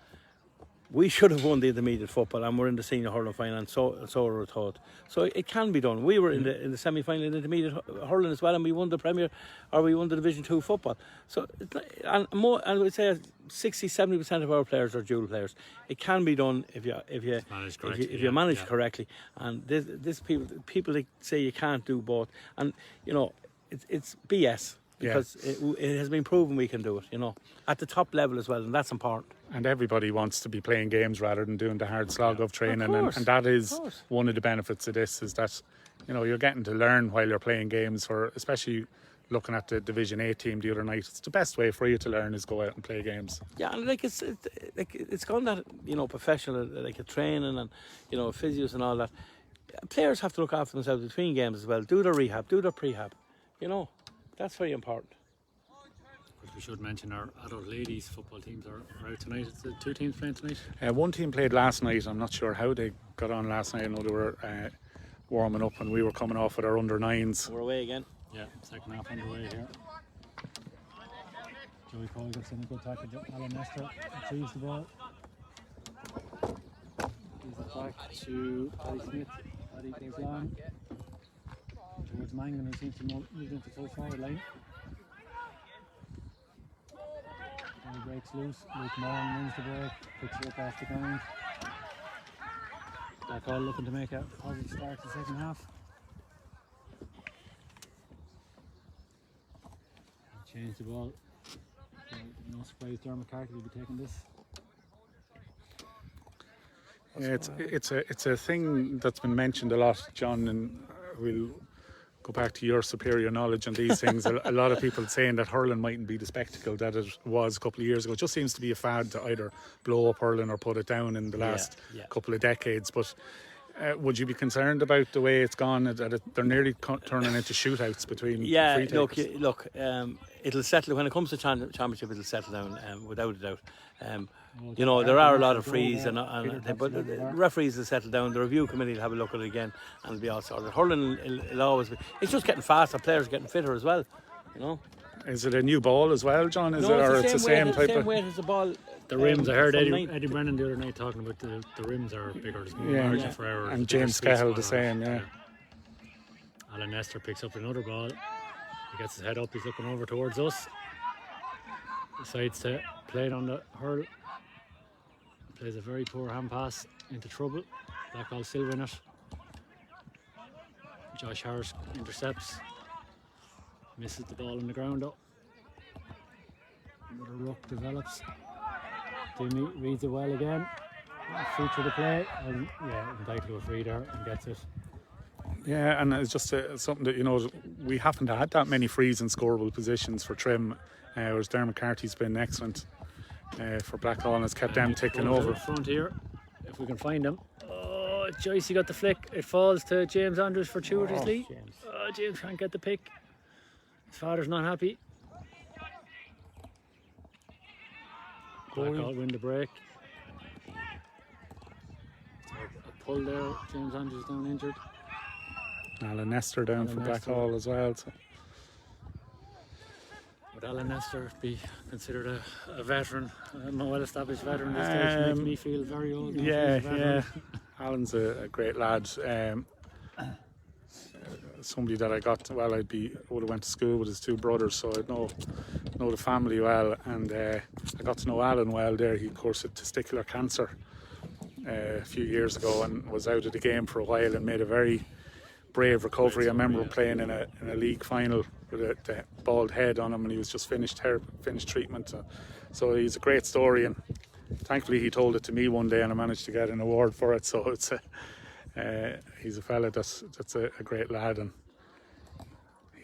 We should have won the intermediate football, and we're in the senior hurling final, and so are Rotort. So it can be done. We were in the semi-final in the intermediate hurling as well, and we won the Premier, or we won the Division 2 football. So and I would say 60-70% of our players are dual players. It can be done if you manage correctly. And this people that say you can't do both, and it's BS. Because it has been proven we can do it, at the top level as well, and that's important. And everybody wants to be playing games rather than doing the hard slog of training, and that is one of the benefits of this, is that you're getting to learn while you're playing games. For especially looking at the Division 8 team the other night, it's the best way for you to learn is go out and play games. Yeah, and it's gone that professional, like a training and physios and all that. Players have to look after themselves between games as well. Do their rehab, do their prehab. That's very important. We should mention our adult ladies football teams are out tonight. It's the 2 teams playing tonight. One team played last night. I'm not sure how they got on last night. I know they were warming up, and we were coming off with our under-9s. We're away again. Yeah, second half underway here. Joey Cole gets in a good tackle. Alan Nestor retrieves the ball. Gives it back to Paddy Smith. Paddy goes long towards Mangan, who seems to move into full forward line. He breaks loose. Luke Moran wins the ball, picks it up off the ground. Blackhall looking to make a positive start to the second half. Change the ball. No surprise, Dermot Carter will be taking this. Yeah, it's a thing that's been mentioned a lot, John, and we'll go back to your superior knowledge on these things. A lot of people saying that hurling mightn't be the spectacle that it was a couple of years ago. It just seems to be a fad to either blow up hurling or put it down in the last couple of decades. But would you be concerned about the way it's gone? That they're nearly turning into shootouts between free takers? Look, it'll settle when it comes to championship. It'll settle down without a doubt. There are a lot of frees, but the referees will settle down. The review committee will have a look at it again, and it'll be all sorted. Hurling will always be. It's just getting faster. Players are getting fitter as well. Is it a new ball as well, John? It's the same type of weight as the ball. The rims, I heard Eddie Brennan the other night talking about the rims are bigger. There's more margin for error. And James Cahill the same, Alan Nestor picks up another ball. He gets his head up, he's looking over towards us. Decides to play it on the hurl. Plays a very poor hand pass into trouble. Blackhall still win it. Josh Harris intercepts. Misses the ball on the ground up. Another ruck develops. Jimmy reads it well again. Feature the play, and entitled to a free there and gets it. Yeah, and it's just something that we haven't had that many frees in scoreable positions for Trim, whereas Dermot Carty's been excellent for Blackhall and has kept them ticking over. Front here, if we can find him. Oh, Joycey got the flick. It falls to James Andrews fortuitously. James can't get the pick. His father's not happy. Blackhall win the break. A pull there. James Andrews down injured. Alan Nestor down for Blackhall as well. So. Would Alan Nestor be considered a veteran, a well-established veteran at this stage? Makes me feel very old. Yeah. Alan's a great lad. Somebody that I would have went to school with his 2 brothers, so I know the family well, and I got to know Alan well there. He, of course, had testicular cancer, a few years ago and was out of the game for a while and made a very brave recovery. I remember playing in a league final with the bald head on him, and he was just finished treatment. So he's a great story, and thankfully he told it to me one day, and I managed to get an award for it. So it's he's a fella that's a great lad, and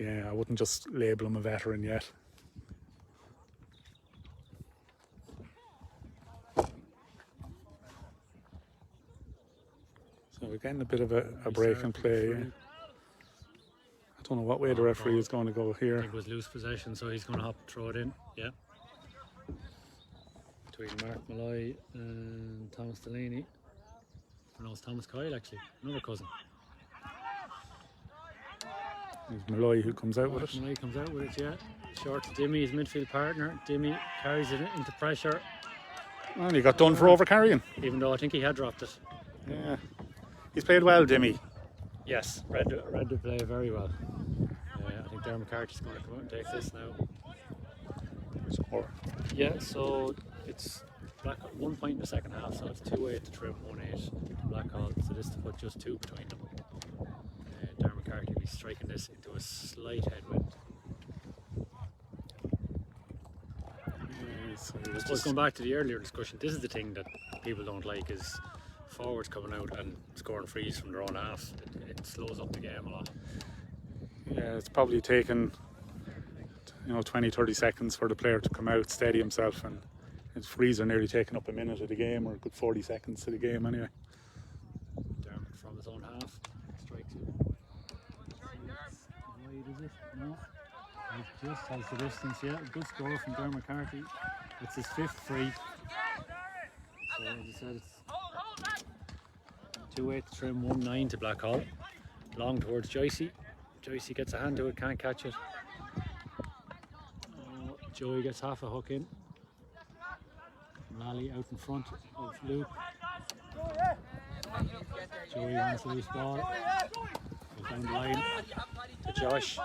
yeah, I wouldn't just label him a veteran yet. So we're getting a bit of a break in play. Yeah. I don't know what way the referee is going to go here. I think it was loose possession, so he's going to throw it in. Yeah. Between Mark Malloy and Thomas Delaney. No, it's Thomas Kyle actually, another cousin. It's Malloy who comes out with it. Malloy comes out with it, yeah. Short to Dimmy, his midfield partner. Dimmy carries it into pressure. And he got done for over carrying. Even though I think he had dropped it. Yeah. He's played well, Dimmy. Yes, read the play very well. I think Darren McCarthy's going to come out and take this now. Score. Yeah, so it's Black 1 point in the second half, so it's 2-8 to Trim, 1-8 to Blackhall. So this to put just 2 between them. Darren McCarthy will be striking this into a slight headwind. So I suppose going back to the earlier discussion, this is the thing that people don't like, is forwards coming out and scoring frees from their own half. It slows up the game a lot. Yeah, it's probably taken 20-30 seconds for the player to come out, steady himself, and his frees are nearly taking up a minute of the game, or a good 40 seconds to the game anyway. Dermot from his own half strikes it. Wide is it? No. He just has the distance, yeah. Good score from Dermot McCarthy. It's his 5th free. So as I said, it's 2-8 to Trim, 1-9 to Blackhall. Long towards Joycey. Joycey gets a hand to it, can't catch it. Joey gets half a hook in. Lally out in front of Luke. Joey wants a loose ball. Goes down the line to Josh.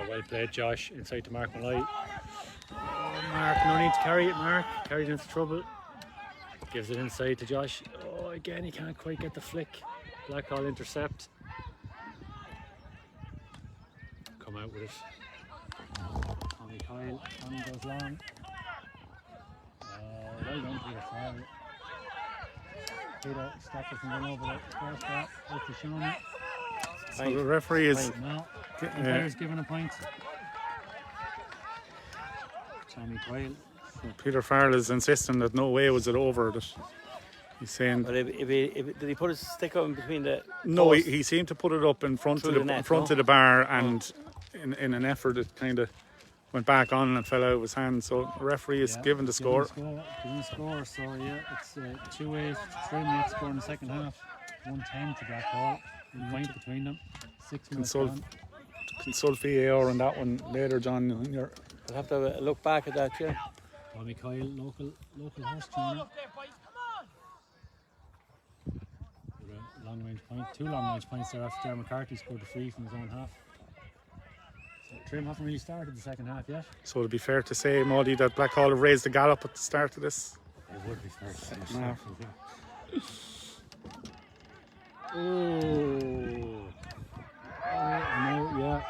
Well played, Josh. Inside to Mark Malloy. Mark, no need to carry it, Mark. Carried into trouble. Gives it inside to Josh. Oh, again, he can't quite get the flick. Blackhall intercept. Come out with it. Tommy Kyle. Tommy goes long. Well done, Peter Farrell. Peter stopped it from going over the first bat. Out to Sean. So the referee is... No, the player's given a point. Tommy Kyle. Peter Farrell is insisting that no way was it over. That he's saying... But did he put his stick up in between the... No, he seemed to put it up in front of the bar, and in an effort it kind of went back on and fell out of his hand. So the referee is given the score. Given the score, so yeah, it's 2-8 Trim, next score in the second half. 1-10 to Blackhall. 1 point between them. 6 minutes on. Consult VAR on that one later, John. I'll have to have a look back at that, yeah. Tommy Kyle, local horse trainer. Long range point, 2 long range points there after Darren McCarthy scored the free from his own half. So Trim hasn't really started the second half yet. So it'd be fair to say, Maudie, that Blackhall have raised the gallop at the start of this. It would be fair to say. No. No, yeah.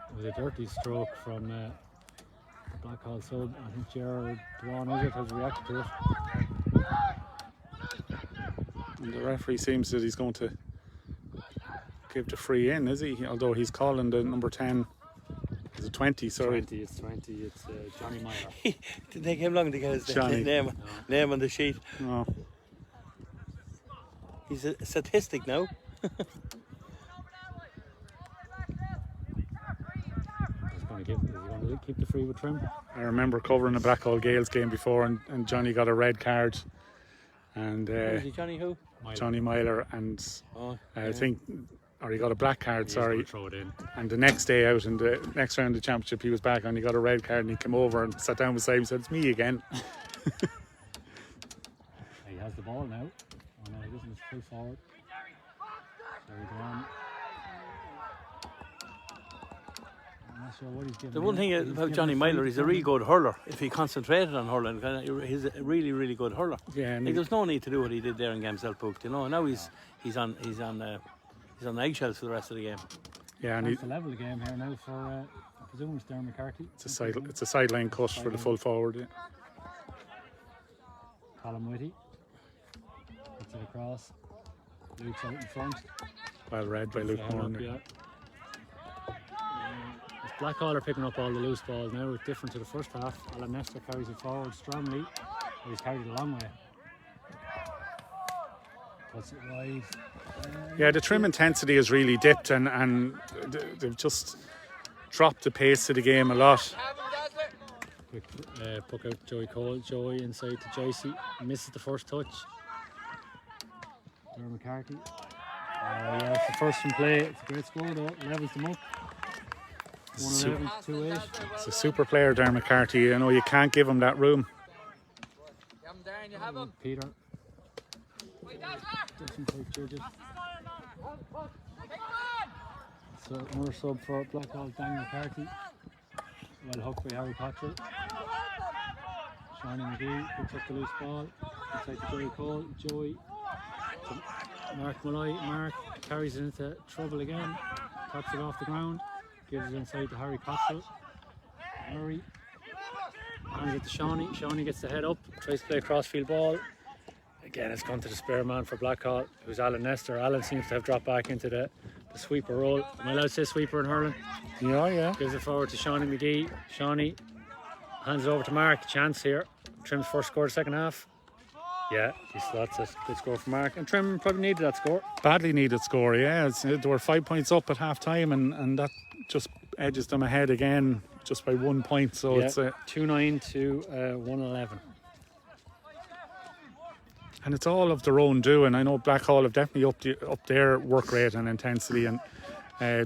It was a dirty stroke from Blackhall sub. I think Gerard Dwan has reacted to it. And the referee seems that he's going to give the free in, is he? Although he's calling the number 10. Is it 20? Sorry. It's 20. It's Johnny Meyer. Didn't take him long to get his name on the sheet. No. He's a statistic now. He's going to keep the free with Trim. I remember covering a Blackhall Gaels game before, and Johnny got a red card. And Johnny who? Johnny Myler, and I think, or he got a black card, sorry. Throw it in. And the next day out in the next round of the championship, he was back and he got a red card, and he came over and sat down beside him and said, "It's me again." He has the ball now. Oh no, he doesn't. It's full forward. Carried on. I'm not sure what he's giving. The one thing about Johnny Myler, he's a really good hurler. If he concentrated on hurling, he's a really, really good hurler. Yeah, and there's no need to do what he did there in Games Book, you know. Now he's on eggshells for the rest of the game. Yeah, and it's a level game here now for I presume it's Darren McCarthy. It's a sideline cut for the full forward. Yeah. Colin Whitty puts it across. Luke's out in front. Well read by Luke Moore. Blackhall are picking up all the loose balls now. It's different to the first half. Alan Nestor carries it forward strongly. He's carried it a long way. Puts it wide. Yeah, the trim intensity has really dipped and they've just dropped the pace of the game a lot. Quick puck out Joey Cole. Joey inside to Joycey. Misses the first touch. Darren McCarthy. Yeah, it's the first from play. It's a great score though. Levels them up. 111 to 2-8. It's a super player, Darren McCarthy. You know, you can't give him that room. Peter doesn't quite judge it. So another sub for Blackhall, Daniel McCarthy. Well hooked by Harry Cottrell. Shawnee McGee picks up the loose ball. Inside to Joey Cole. Joey to Mark Malloy. Mark carries it into trouble again. Taps it off the ground. Gives it inside to Harry Cottrell. Harry hands it to Shawnee. Shawnee gets the head up. Tries to play a crossfield ball. Again, it's gone to the spare man for Blackhall, who's Alan Nestor. Alan seems to have dropped back into the sweeper role. Am I allowed to say sweeper in hurling? Yeah. Gives it forward to Shawnee McGee. Shawnee hands it over to Mark. Chance here. Trim's first score of the second half. Yeah, he slots it. Good score for Mark. And Trim probably needed that score. Badly needed score, yeah. They were 5 points up at half time and that just edges them ahead again just by 1 point. So yeah, it's 2-9 to 111. And it's all of their own doing. I know Blackhall have definitely upped their work rate and intensity, and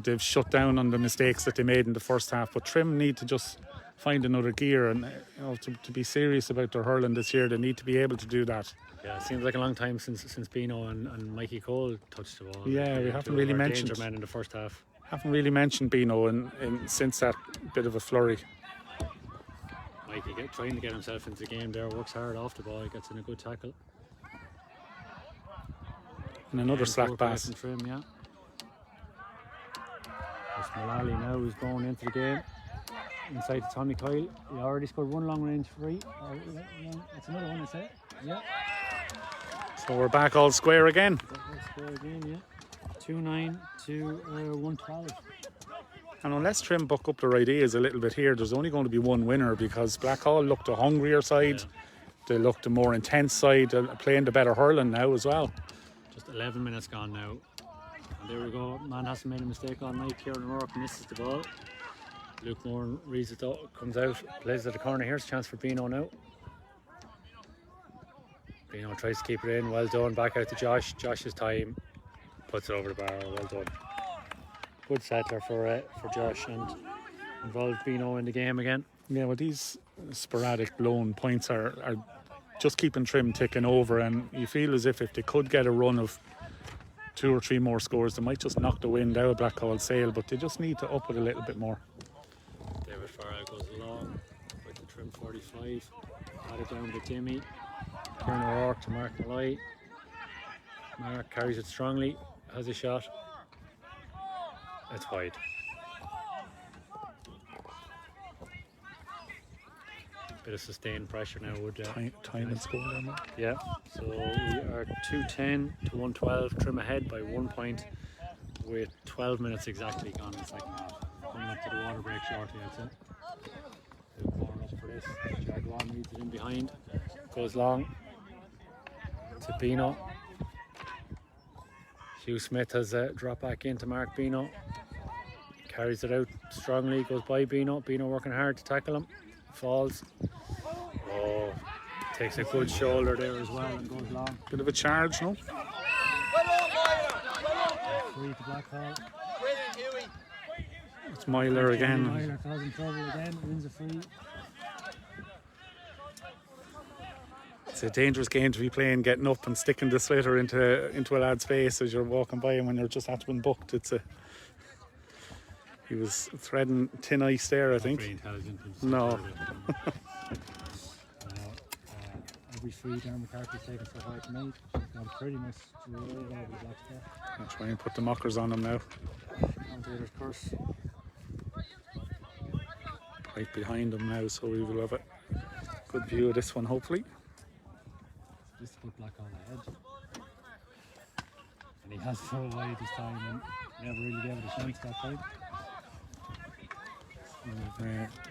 they've shut down on the mistakes that they made in the first half. But Trim need to just find another gear, and to be serious about their hurling this year, they need to be able to do that. Yeah, it seems like a long time since Bino and Mikey Cole touched the ball. Yeah, we haven't really mentioned danger men in the first half. Haven't really mentioned Bino since that bit of a flurry. Mikey trying to get himself into the game there, works hard off the ball, gets in a good tackle. And another slack pass. Trim, yeah. It's Mullally now who's going into the game. Inside to Tommy Kyle. He already scored one long range free. It's another one, is it? Yeah. So we're back all square again. Square again, yeah. 2-9 to 112. And unless Trim buck up their ideas a little bit here, there's only going to be one winner, because Blackhall looked a hungrier side. Yeah. They looked a more intense side, playing the better hurling now as well. Just 11 minutes gone now. And there we go. Man hasn't made a mistake all night. Kieran O'Rourke misses the ball. Luke Moore reads it up, comes out, plays at the corner. Here's a chance for Bino now. Bino tries to keep it in. Well done. Back out to Josh. Josh's time. Puts it over the bar. Well done. Good settler for Josh, and involved Bino in the game again. Yeah, well, these sporadic blown points are just keeping Trim ticking over, and you feel as if they could get a run of 2 or 3 more scores, they might just knock the wind out of Blackhall's sail, but they just need to up it a little bit more. David Farrell goes along with the Trim 45, added down to Jimmy. Kieran O'Rourke to Mark Malloy. Mark carries it strongly, has a shot. It's wide. Bit of sustained pressure now would time and score there. Yeah, so we are 210 to 112. Trim ahead by 1 point with 12 minutes exactly gone in the second half. Coming up to the water break shortly, I'd say. Luke Moore up for this. Jaguar reads it in behind. Goes long to Bino. Hugh Smith has dropped back into Mark Bino. Carries it out strongly, goes by Bino. Bino working hard to tackle him. Falls. Oh, takes a good shoulder there as well and goes long. Bit of a charge, no? Free to Blackhall. It's Myler again. Myler causing trouble again, wins a free. It's a dangerous game to be playing, getting up and sticking the slitter into a lad's face as you're walking by him when you're just after being booked. He was threading thin ice there, I think. Very intelligent. No. Every free Darren McCarthy's taken so far tonight. He's got pretty much rolled over the black spot. I'll try and put the mockers on him now. On to the course. Right behind him now, so we will have a good view of this one, hopefully. Just to put Blackhall ahead. And he has so wide this time and never really gave it a chance that time.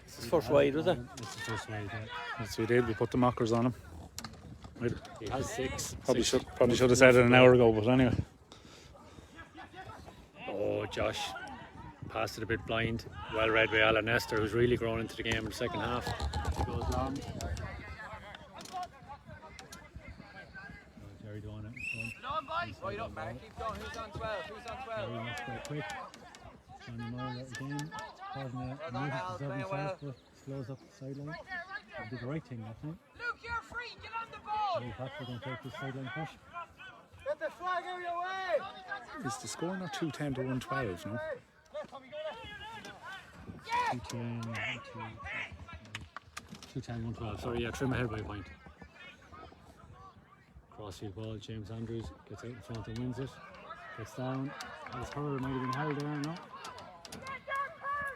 This is first wide, was it? This is first wide, yeah. That's what we did, we put the mockers on him. He has six. Probably should have said it an hour ago, but anyway. Oh, Josh passed it a bit blind. Well read by Alan Nestor, who's really grown into the game in the second half. He goes long. Jerry doing it. Come on, boys. Wide up, Mark. Keep going. Who's on 12? Who's on 12? Jerry must go quick. Johnny Moore again. Causing a movement to himself, but slows up the sideline. That'd be the right thing that time. Luke, you're free. Get on the ball. Very Patrick going to take this sideline push. Get the flag out of your way. Is the score not 210 to 112, no? 210, 112. Sorry, yeah, trim ahead by a point. Crossfield ball, James Andrews gets out in front and wins it. Gets down. His hurler might have been held there, no?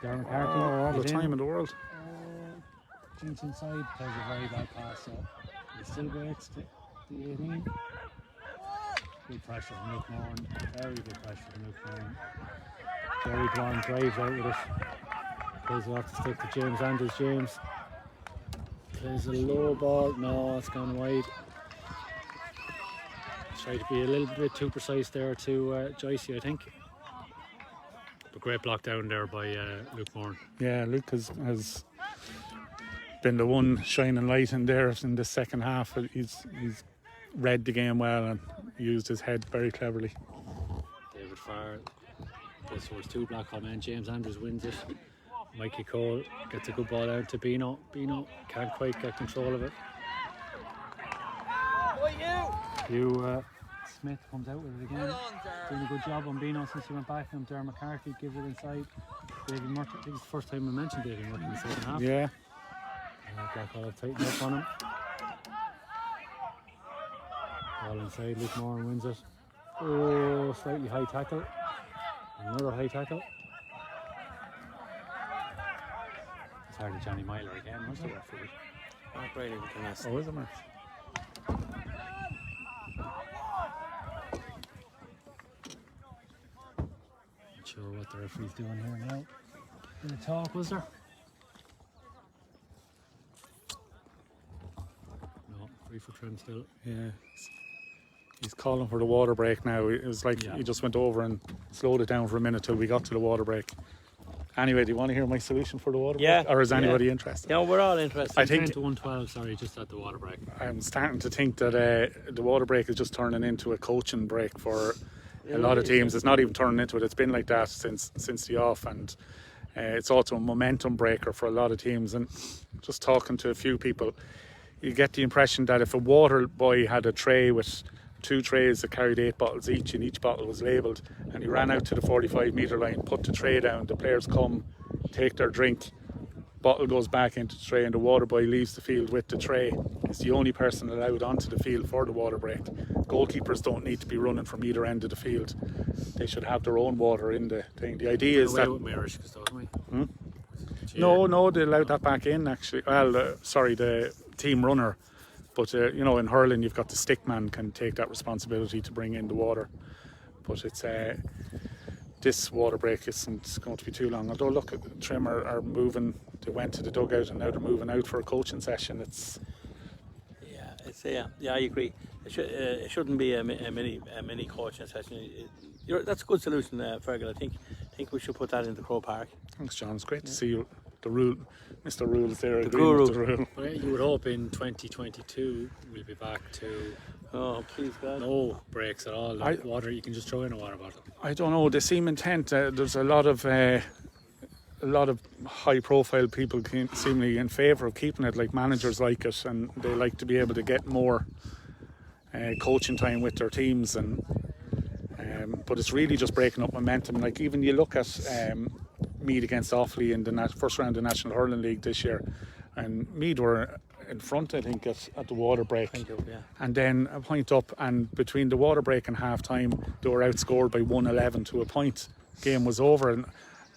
Darren McCarthy. All the time in the world. Jinx inside, plays a very bad pass, so he still breaks to the 18. Good pressure from Luke Moran, very good pressure from Luke Moran. Jerry Blonde drives out with it. Plays it off the stick to James Andrews. James plays a low ball, no, it's gone wide. Tried to be a little bit too precise there to Joycey, I think. But great block down there by Luke Moran. Yeah, Luke has been the one shining light in there in the second half. He's read the game well and used his head very cleverly. David Farr goes towards two Blackhall men. James Andrews wins it. Mikey Cole gets a good ball out to Bino. Bino can't quite get control of it. Smith comes out with it again. Doing a good job on Bino since he went back. And Darren McCarthy gives it inside. David Murphy, I think it's the first time I mentioned David Murphy in the second half. Yeah. Blackhall have tightened up on him. Ball inside, Luke Moran wins it. Oh, slightly high tackle. Another high tackle. It's hardly Johnny Myler again, was it? Mark Riley with the mess. Oh, is it, Mark? Not sure what the referee's doing here now. Bit of talk, was there? No, free for trim still. Yeah. He's calling for the water break now. It was like he just went over and slowed it down for a minute till we got to the water break. Anyway, do you want to hear my solution for the water break? Or is anybody interested? Yeah, we're all interested. I think 10 to 112, sorry, just at the water break. I'm starting to think that the water break is just turning into a coaching break for a lot of teams. It's not even turning into it. It's been like that since the off, and it's also a momentum breaker for a lot of teams. And just talking to a few people, you get the impression that if a water boy had a tray with 2 trays that carried 8 bottles each, and each bottle was labelled, and he ran out to the 45-metre line, put the tray down, the players come, take their drink, bottle goes back into the tray, and the water boy leaves the field with the tray. It's the only person allowed onto the field for the water break. Goalkeepers don't need to be running from either end of the field. They should have their own water in the thing. The idea is that... No, they allowed that back in, actually. Well, the team runner. But, in hurling, you've got the stick man can take that responsibility to bring in the water. But it's this water break isn't going to be too long. Although, look, Trim are moving. They went to the dugout and now they're moving out for a coaching session. I agree. It shouldn't be a mini coaching session. That's a good solution, Fergal. I think we should put that into Crow Park. Thanks, John. It's great to see you. The rule, Mr. Rule's there. The guru. With the rule. Well, you would hope in 2022 we'll be back to please God. No breaks at all. Water, you can just throw in a water bottle. I don't know. They seem intent. There's a lot of high-profile people seemingly in favour of keeping it. Like managers like it, and they like to be able to get more coaching time with their teams. And but it's really just breaking up momentum. Like even you look at Meath against Offaly in the first round of the National Hurling League this year, and Meath were in front, I think, at the water break. Yeah. And then a point up, and between the water break and half time, they were outscored by 111 to a point. Game was over, and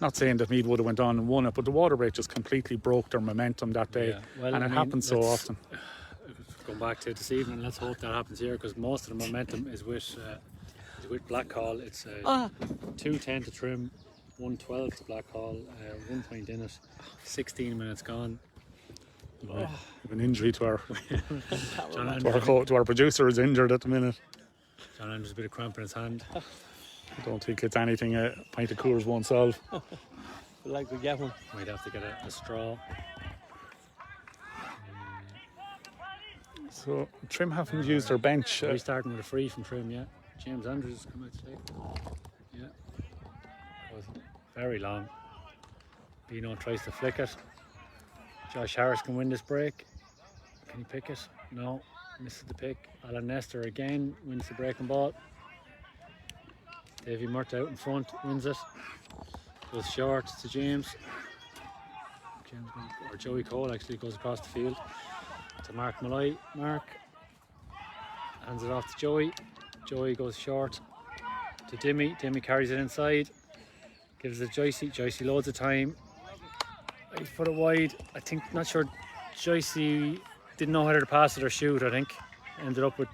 not saying that Meath would have went on and won it, but the water break just completely broke their momentum that day. Well, and it happens so often. Going back to this evening, let's hope that happens here, because most of the momentum is with Blackhall. It's 2-10 to Trim, 1-12 to Blackhall, 1 point in it, 16 minutes gone. We have an injury to our John to our producer is injured at the minute. John Andrews, a bit of cramp in his hand. I don't think it's anything a pint of Coors won't solve. We'd like to get one. Might have to get a straw. So Trim haven't used their bench. We're starting with a free from Trim, yeah. James Andrews has come out today. Yeah. Was very long. Bino tries to flick it. Josh Harris can win this break. Can he pick it? No. Misses the pick. Alan Nestor again wins the breaking ball. Davy Murt out in front, wins it. Goes short to James. Or Joey Cole actually goes across the field to Mark Malloy. Mark hands it off to Joey. Joey goes short to Dimmy. Dimmy carries it inside. Gives it to Joycey. Joycey loads of time. He's put it wide. I think, not sure, Joycey didn't know whether to pass it or shoot, I think. Ended up with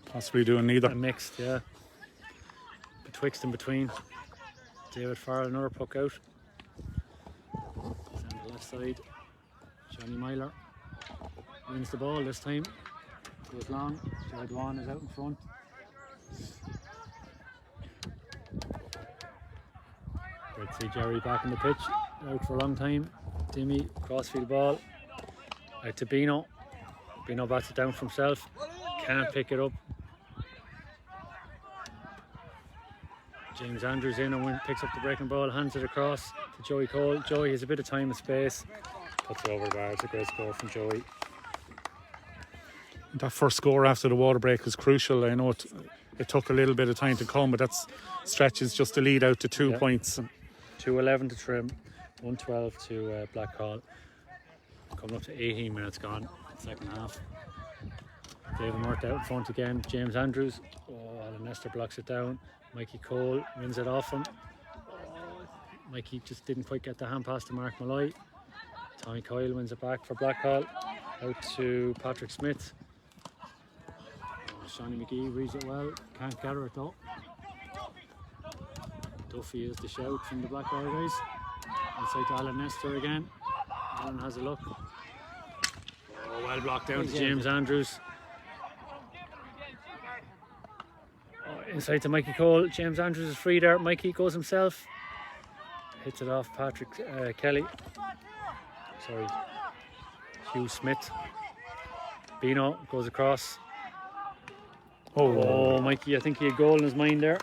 Possibly doing neither. a mixed, yeah. Betwixt and between. David Farrell, another puck out. He's on the left side. Johnny Myler wins the ball this time. Goes long. Jared Dwan is out in front. Great to see Jerry back in the pitch. Out for a long time. Dimmy, crossfield ball. Out to Bino. Bino bats it down for himself. Can't pick it up. James Andrews in and picks up the breaking ball, hands it across to Joey Cole. Joey has a bit of time and space. Puts it over the bar. It's a great score from Joey. That first score after the water break was crucial. I know it took a little bit of time to come, but that stretches just to lead out to 2 points. 2-11 to Trim, 1-12 to Blackhall. Coming up to 18 minutes gone, second half. David Murt out in front again. James Andrews. Oh, Alan Nestor blocks it down. Mikey Cole wins it off him. Oh, Mikey just didn't quite get the hand pass to Mark Malloy. Tommy Coyle wins it back for Blackhall. Out to Patrick Smith. Shawnee McGee reads it well. Can't gather it though. Duffy is the shout from the Blackhall guys. Inside to Alan Nestor again. Alan has a look. Oh, well blocked down to James Andrews. Inside to Mikey Cole. James Andrews is free there. Mikey goes himself. Hits it off Patrick Kelly. Sorry. Hugh Smith. Bino goes across. Oh, Mikey, I think he had a goal in his mind there.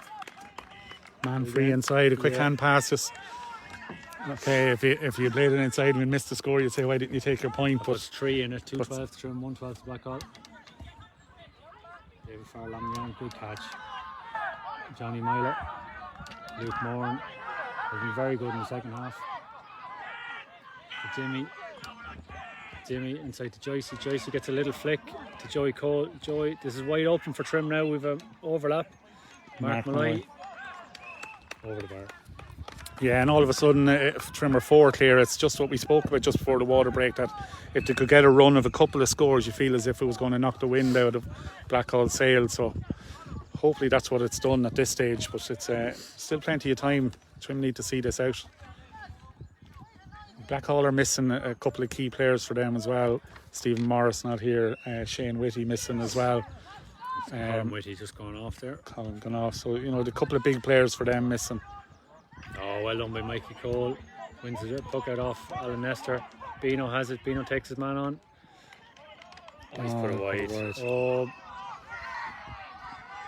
Man free inside. A quick hand pass. Just okay, if you played it inside and we missed the score, you'd say, why didn't you take your point? But 3 in it. 2-12 to Trim, 1-12 to Blackhall. David Farrell on the good catch. Johnny Myler, Luke Moran has been very good in the second half. To Jimmy inside to Joycey. Joycey gets a little flick to Joey Cole. Joey, this is wide open for Trim now. We've an overlap. Mark Malloy over the bar. Yeah, and all of a sudden, if Trim are 4 clear, it's just what we spoke about just before the water break, that if they could get a run of a couple of scores, you feel as if it was going to knock the wind out of Blackhall's sails. So hopefully that's what it's done at this stage, but it's still plenty of time. Trim need to see this out. Blackhall are missing a couple of key players for them as well. Stephen Morris not here, Shane Whitty missing as well. Colin Whitty just gone off there. Colin gone off, so you know, the couple of big players for them missing. Oh, well done by Mikey Cole. Wins the puck out off Alan Nestor. Bino has it. Bino takes his man on. Oh, he's put it wide. Oh,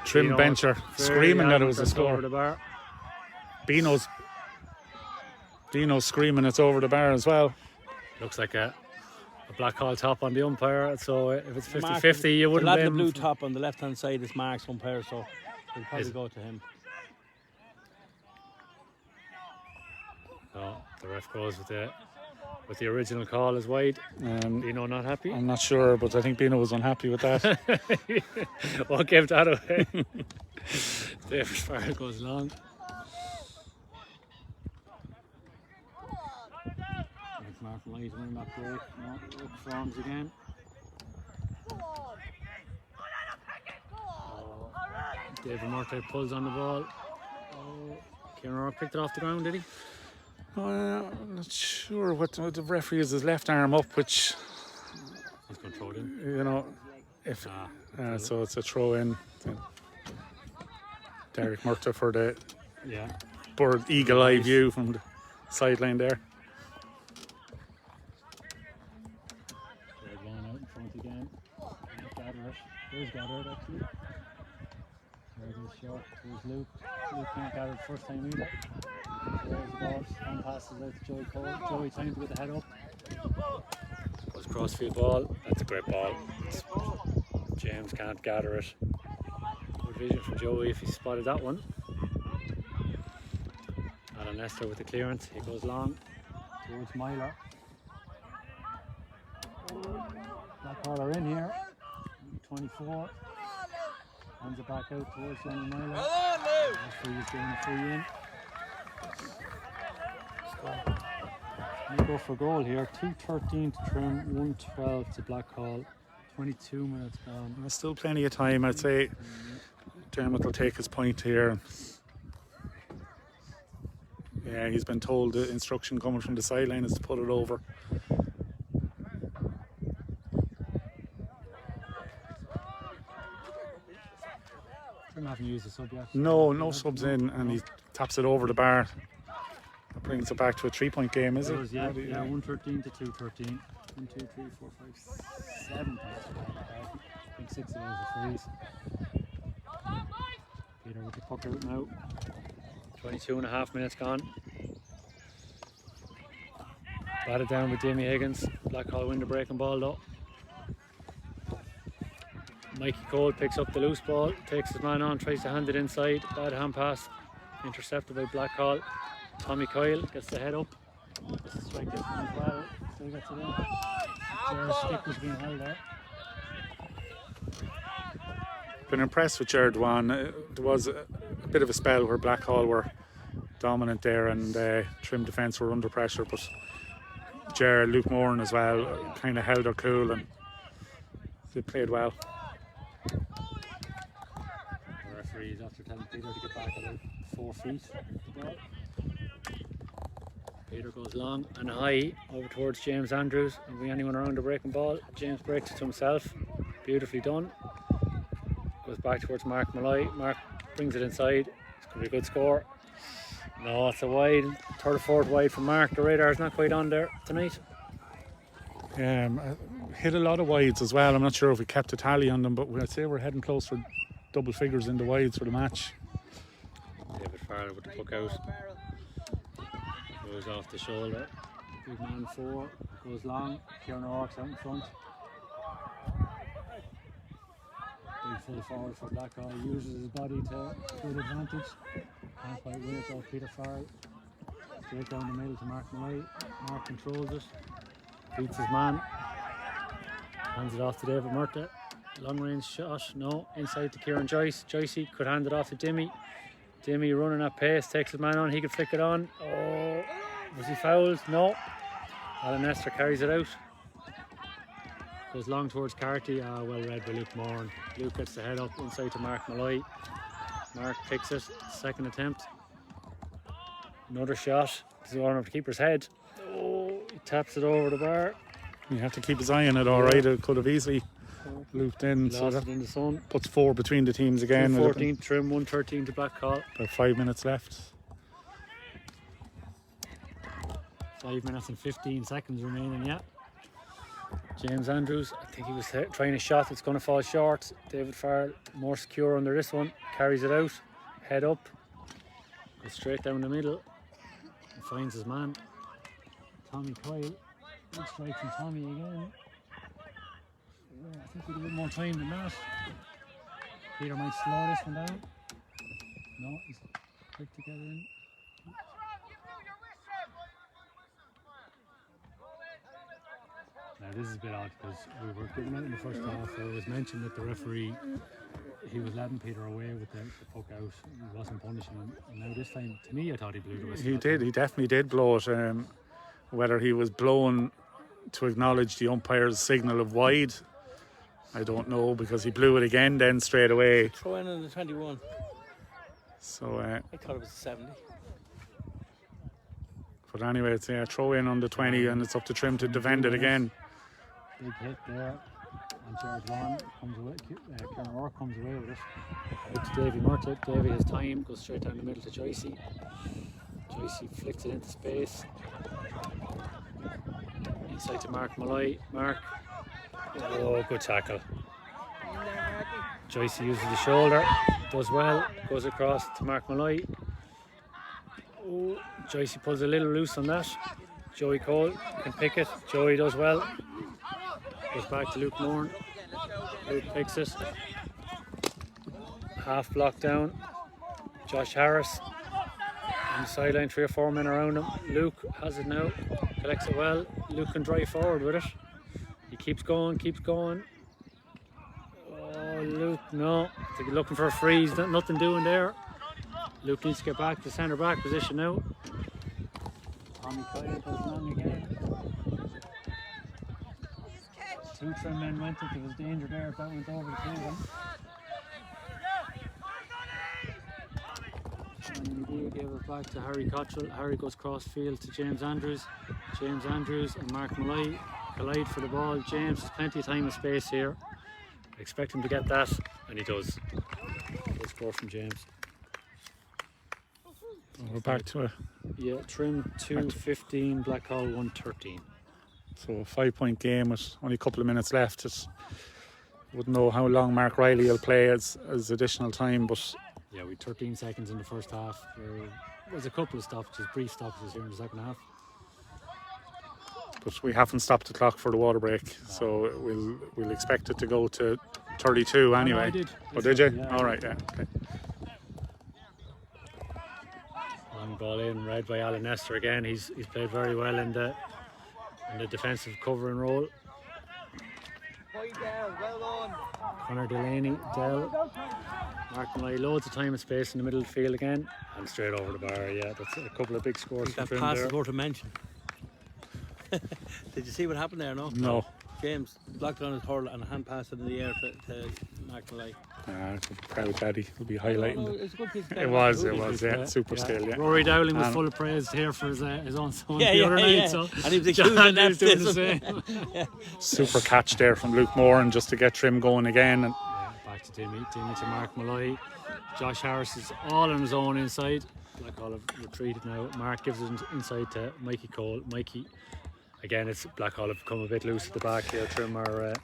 Trim Bino bencher screaming that it was a score. Over the bar. Bino's screaming it's over the bar as well. Looks like a Blackhall top on the umpire, so if it's 50-50 you wouldn't blame the blue top on the left hand side is Mark's umpire, so we'll probably go to him. No, the ref goes with the original call as wide. Bino not happy. I'm not sure, but I think Bino was unhappy with that. Won't give that away. David Farrell goes long. Martin Light winning that break. No, look forms again. David Murtagh pulls on the ball. Kieran O'Rourke picked it off the ground, did he? I'm not sure what the referee is. His left arm up, which He's going to throw it in. you know, if so it's a throw in. Derek Murtagh for the bird eagle eye view from the sideline there. Third one out in front again. There's Gathered actually. There's his shot. There's Luke. Luke can't gather the first time either. There's the ball. Hand passes out to Joey Cole. Joey trying to get the head up. Goes crossfield ball. That's a great ball. James can't gather it. Good vision from Joey if he spotted that one. Alan Lester with the clearance. He goes long towards Myler. Blackhall are in here. 24. Hands it back out towards Johnny Myler. Referee is getting the free in. They go for goal here. 2:13 to trim, 1:12 to Blackhall. 22 minutes gone. There's still plenty of time. I'd say Dermot will take his point here. Yeah, he's been told the instruction coming from the sideline is to put it over. Trim haven't used the sub yet. No subs in, and he taps it over the bar. That brings it back to a 3-point game, is it? Yeah, 1:13 to 2:13. 1, 2, 3, 4, 5, 7 points. I think 6 of those are frees. Peter with the puck out now. 22.5 minutes gone. Batted down with Jamie Higgins. Blackhall win the breaking ball though. Mikey Cole picks up the loose ball, takes his man on, tries to hand it inside. Bad hand pass, intercepted by Blackhall. Tommy Coyle gets the head up. Gets the strike this one as well. Still gets it in. Jared's stick was being held there. Been impressed with Jared Wan. There was a bit of a spell where Blackhall were dominant there and Trim defence were under pressure, but Jared, Luke Moran as well, kind of held their cool and they played well. The referee is after telling Peter to get back about 4 feet. The ball. Peter goes long and high over towards James Andrews. If we anyone around the breaking ball, James breaks it to himself. Beautifully done. Goes back towards Mark Malloy. Mark brings it inside. It's going to be a good score. No, it's a wide. Third or fourth wide from Mark. The radar's not quite on there tonight. Hit a lot of wides as well. I'm not sure if we kept a tally on them, but I'd say we're heading close for double figures in the wides for the match. David Farrell with the puck out. Goes off the shoulder. Big man 4. Goes long. Kieran O'Rourke's out in front. Big full forward for Blackhall. Uses his body to good advantage. Can't quite win it though. Peter Farrell. Straight down the middle to Mark Malloy. Mark controls it. Beats his man. Hands it off to David Murtagh. Long range shot. No. Inside to Kieran Joyce. Joycey could hand it off to Dimmy. Dimmy running at pace. Takes his man on. He could flick it on. Oh. Was he fouled? No. Alan Nestor carries it out. Goes long towards Carty. Well read by Luke Moran. Luke gets the head up inside to Mark Malloy. Mark picks it. Second attempt. Another shot. Does he want him to keeper's head? Oh, he taps it over the bar. You have to keep his eye on it, all right. It could have easily looped in. Lost So it that in the sun. puts 4 between the teams again. 14 trim, 1:13 to Blackhall. About 5 minutes left. 5 minutes and 15 seconds remaining, yeah. James Andrews, I think he was trying a shot that's going to fall short. David Farrell, more secure under this one. Carries it out, head up. Goes straight down the middle. And finds his man. Tommy Coyle. Good strike from Tommy again. I think we had a bit more time than that. Peter might slow this one down. No, he's quick to get in. Now this is a bit odd because we were given out in the first half. It was mentioned that the referee, he was letting Peter away with the puck out. He wasn't punishing him. And now this time, to me, I thought he blew the whistle. He did. He definitely did blow it. Whether he was blown to acknowledge the umpire's signal of wide, I don't know, because he blew it again then straight away. Throw in on the 21. So I thought it was 70. but anyway, it's throw in on the 20 and it's up to Trim to defend it again. Big hit there. And Jared Vaughan comes away. Kieran Orr comes away with it. Out to Davy Murtagh. Davy has time, goes straight down the middle to Joycey. Joycey flicks it into space. Inside to Mark Malloy. Mark. Oh, good tackle. Joycey uses the shoulder. Does well. Goes across to Mark Malloy. Oh, Joycey pulls a little loose on that. Joey Cole can pick it. Joey does well. Goes back to Luke Moore. Luke picks it. Half block down. Josh Harris on the sideline, 3 or 4 men around him. Luke has it now. Collects it well. Luke can drive forward with it. He keeps going, keeps going. Oh, Luke, no. They're looking for a freeze. Nothing doing there. Luke needs to get back to centre back position now. Tommy Kyle goes long again. 2 Trim men went it. There was danger there if that went over the 2 of them. And gave it back to Harry Cottrell. Harry goes cross field to James Andrews. James Andrews and Mark Malloy collide for the ball. James has plenty of time and space here. Expect him to get that, and he does. Good score from James. We're back to it. Yeah, Trim 2-15, Blackhall 1-13. So a 5-point game with only a couple of minutes left. Wouldn't know how long Mark Riley will play as additional time, but yeah, we 13 seconds in the first half. There was a couple of stoppages, brief stoppages here in the second half. But we haven't stopped the clock for the water break, so we'll expect it to go to 32 anyway. No, I did. Oh, did you? Yeah. All right, yeah. Okay. Long ball in, read by Alan Nestor again. He's played very well in the defensive cover and roll. Point down, well done. Connor Delaney, Dell, Mark Malloy, loads of time and space in the middle of the field again, and straight over the bar. Yeah, that's a couple of big scores from That Trim pass there. is worth a mention. Did you see what happened there? No. James blocked on his hurl and a hand pass in the air to Mark Malloy. Proud daddy will be highlighting. No, it's a good piece of It was, yeah. Super skill, yeah. Rory Dowling was full of praise here for his own son Yeah, the other night. yeah. So And he was John accusing is doing the that. same. Super catch there from Luke Moore, and just to get Trim going again. And Back to Timmy to Mark Malloy. Josh Harris is all on his own inside. Blackhall have retreated now. Mark gives it inside to Mikey Cole. Mikey, again, it's Blackhall have come a bit loose at the back here. Trim are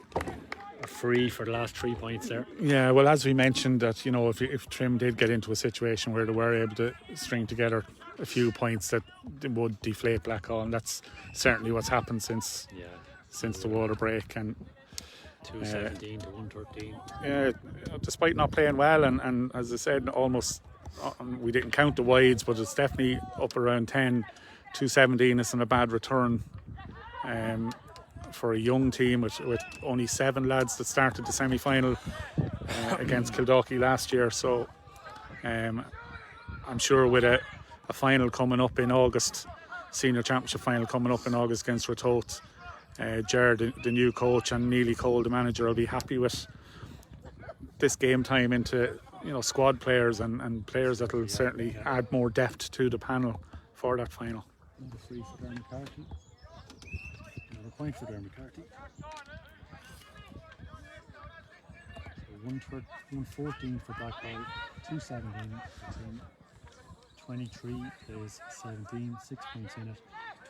free for the last 3 points there. yeah, well, as we mentioned, that if Trim did get into a situation where they were able to string together a few points, that they would deflate Blackhall, and that's certainly what's happened since the water break. And 2-17 to 1-13. yeah, despite not playing well, and as I said, almost we didn't count the wides, but it's definitely up around 10. 2-17 isn't a bad return for a young team with only 7 lads that started the semi-final against Kildalkey last year. So I'm sure with a final coming up in August, senior championship final coming up in August against Ratoath, Jared, the new coach, and Neely Cole, the manager, will be happy with this game time into squad players and players that will certainly add more depth to the panel for that final. Number 3 for Darren McCarthy. Another point for Darren McCarthy. So 1-14 for Blackhall, 2-17 for Tim. 23 is 17, 6 points in it.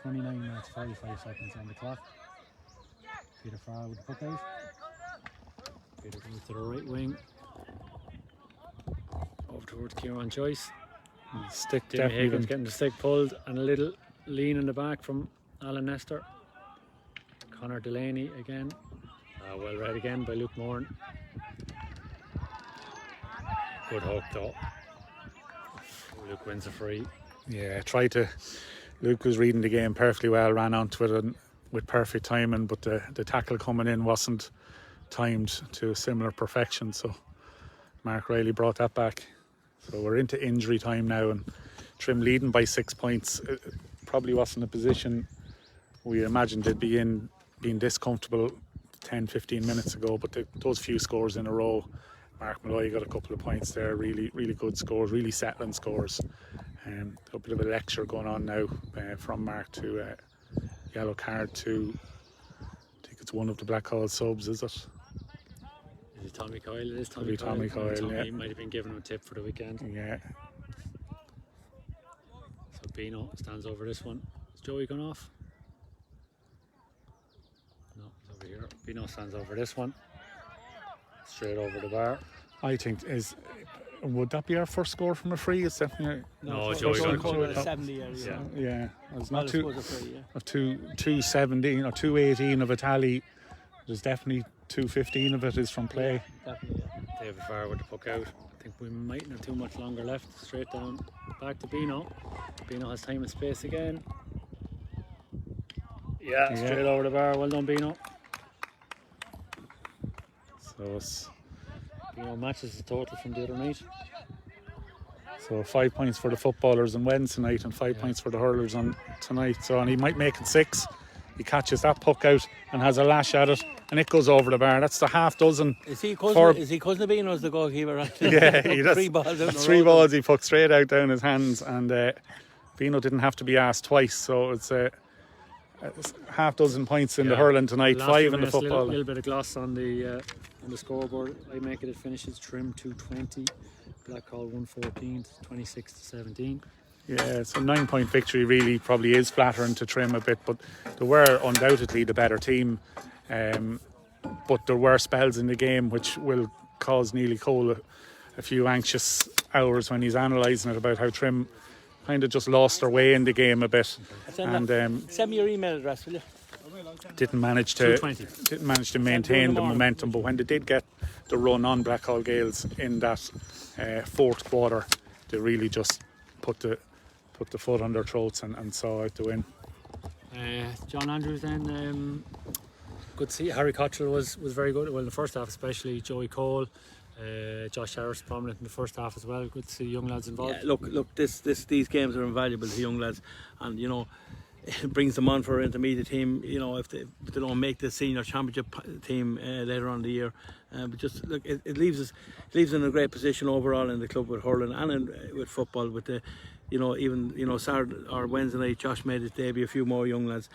29 minutes 45 seconds on the clock. Peter Farr with the puck out. Peter goes to the right wing. Over towards Kieran Joyce. Stick Jimmy definitely Higgins getting the stick pulled, and a little lean in the back from Alan Nestor. Connor Delaney again. Well read again by Luke Moore. Good hook though. Luke wins a free. Yeah, Luke was reading the game perfectly well, ran onto it, and with perfect timing, but the tackle coming in wasn't timed to similar perfection, so Mark Riley brought that back. So we're into injury time now, and Trim leading by 6 points. It probably wasn't a position we imagined they'd be in, being this comfortable 10-15 minutes ago, but those few scores in a row, Mark Malloy got a couple of points there, really good scores, really settling scores. A bit of a lecture going on now from Mark to yellow card to, I think it's one of the Blackhall subs, is it? Is it Tommy Coyle? It is Tommy Coyle, Tommy might have been given him a tip for the weekend. Yeah. So Bino stands over this one. Is Joey gone off? No, he's over here. Bino stands over this one. Straight over the bar. I think would that be our first score from a free? It's definitely No, Joey Joey got got 70. yeah. It's Well, not I suppose a free, yeah. of 217 or 218 of a tally. There's definitely 215 of it is from play. Definitely, yeah. David Farr with the puck out. I think we mightn't have too much longer left. Straight down, back to Bino. Bino has time and space again. Yeah, straight over the bar. Well done, Bino. So it's Bino matches the total from the other night. So 5 points for the footballers on Wednesday night and 5 points for the hurlers on tonight. So, and he might make it 6. He catches that puck out and has a lash at it, and it goes over the bar. That's the half dozen. Is he cousin of Bino's the goalkeeper? Right? Yeah, he does. 3 balls out. 3 balls he pucked straight out down his hands, and Bino didn't have to be asked twice. So it's half dozen points in the hurling tonight, 5 in the football. A little bit of gloss on the scoreboard. I make it finishes Trim 220, Blackhall 114, 26 to 17. Yeah, so 9 point victory really probably is flattering to Trim a bit, but they were undoubtedly the better team. But there were spells in the game which will cause Neely Cole a few anxious hours when he's analysing it, about how Trim kind of just lost their way in the game a bit. And send me your email address, will you? didn't manage to maintain the momentum, but when they did get the run on Blackhall Gaels in that fourth quarter, they really just put the foot on their throats and saw out the win. John Andrews then, good to see. Harry Cottrell was very good, well in the first half especially. Joey Cole, Josh Harris prominent in the first half as well. Good to see young lads involved. Yeah, look, these games are invaluable to young lads, and you know, it brings them on for an intermediate team. You know, if they don't make the senior championship team later on in the year, but just look, it leaves in a great position overall in the club with hurling and with football. With the, you know, even Saturday or Wednesday night, Josh made his debut. A few more young lads.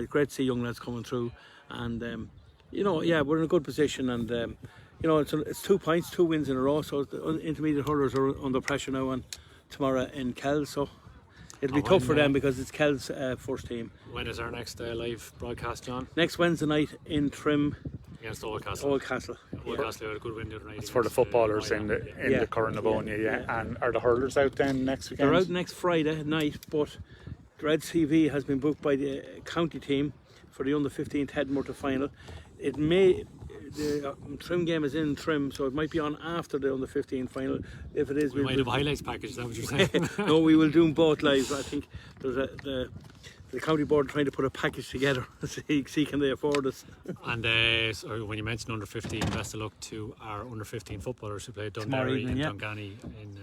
Great to see young lads coming through, and yeah, we're in a good position, and you know, it's 2 points, 2 wins in a row. So the intermediate hurlers are under pressure now on tomorrow in Kells. So it'll be tough for them because it's Kells' first team. When is our next live broadcast, John? Next Wednesday night in Trim against Oldcastle. Oldcastle had a good win the other night. It's for the footballers in the current Livonia, yeah. And are the hurlers out then next weekend? They're out next Friday night, but Red TV has been booked by the county team for the under 15th Headmortar final. It may. The Trim game is in Trim, so it might be on after the under 15 final. If it is, we might have a highlights package. Is that what you're saying? No, we will do them both live. I think there's the county board trying to put a package together. see can they afford us. And so when you mentioned under 15, best of luck to our under 15 footballers who played Dundee and Dungani in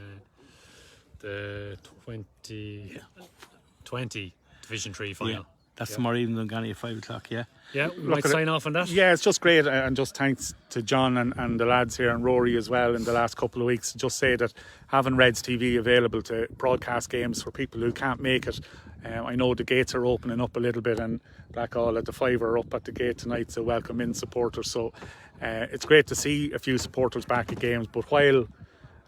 the 2020 Division 3 final. Yeah. That's tomorrow evening, Dungani at 5 o'clock, yeah. Yeah, we might sign off on that. Yeah, it's just great, and just thanks to John and the lads here and Rory as well in the last couple of weeks. Just say that having Reds TV available to broadcast games for people who can't make it. I know the gates are opening up a little bit, and Blackhall at the 5 are up at the gate tonight to welcome in supporters. So it's great to see a few supporters back at games, but while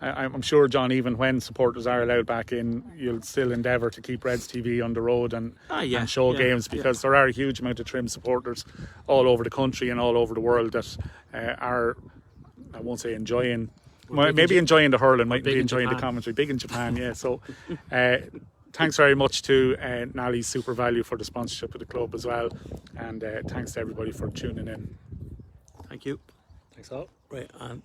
I'm sure, John, even when supporters are allowed back in, you'll still endeavour to keep Reds TV on the road and show games, because there are a huge amount of Trim supporters all over the country and all over the world that are, I won't say enjoying, maybe enjoying the hurling, might be enjoying the commentary. Big in Japan, yeah. So thanks very much to Nally's Super Value for the sponsorship of the club as well, and thanks to everybody for tuning in. Thank you. Thanks all. Right, and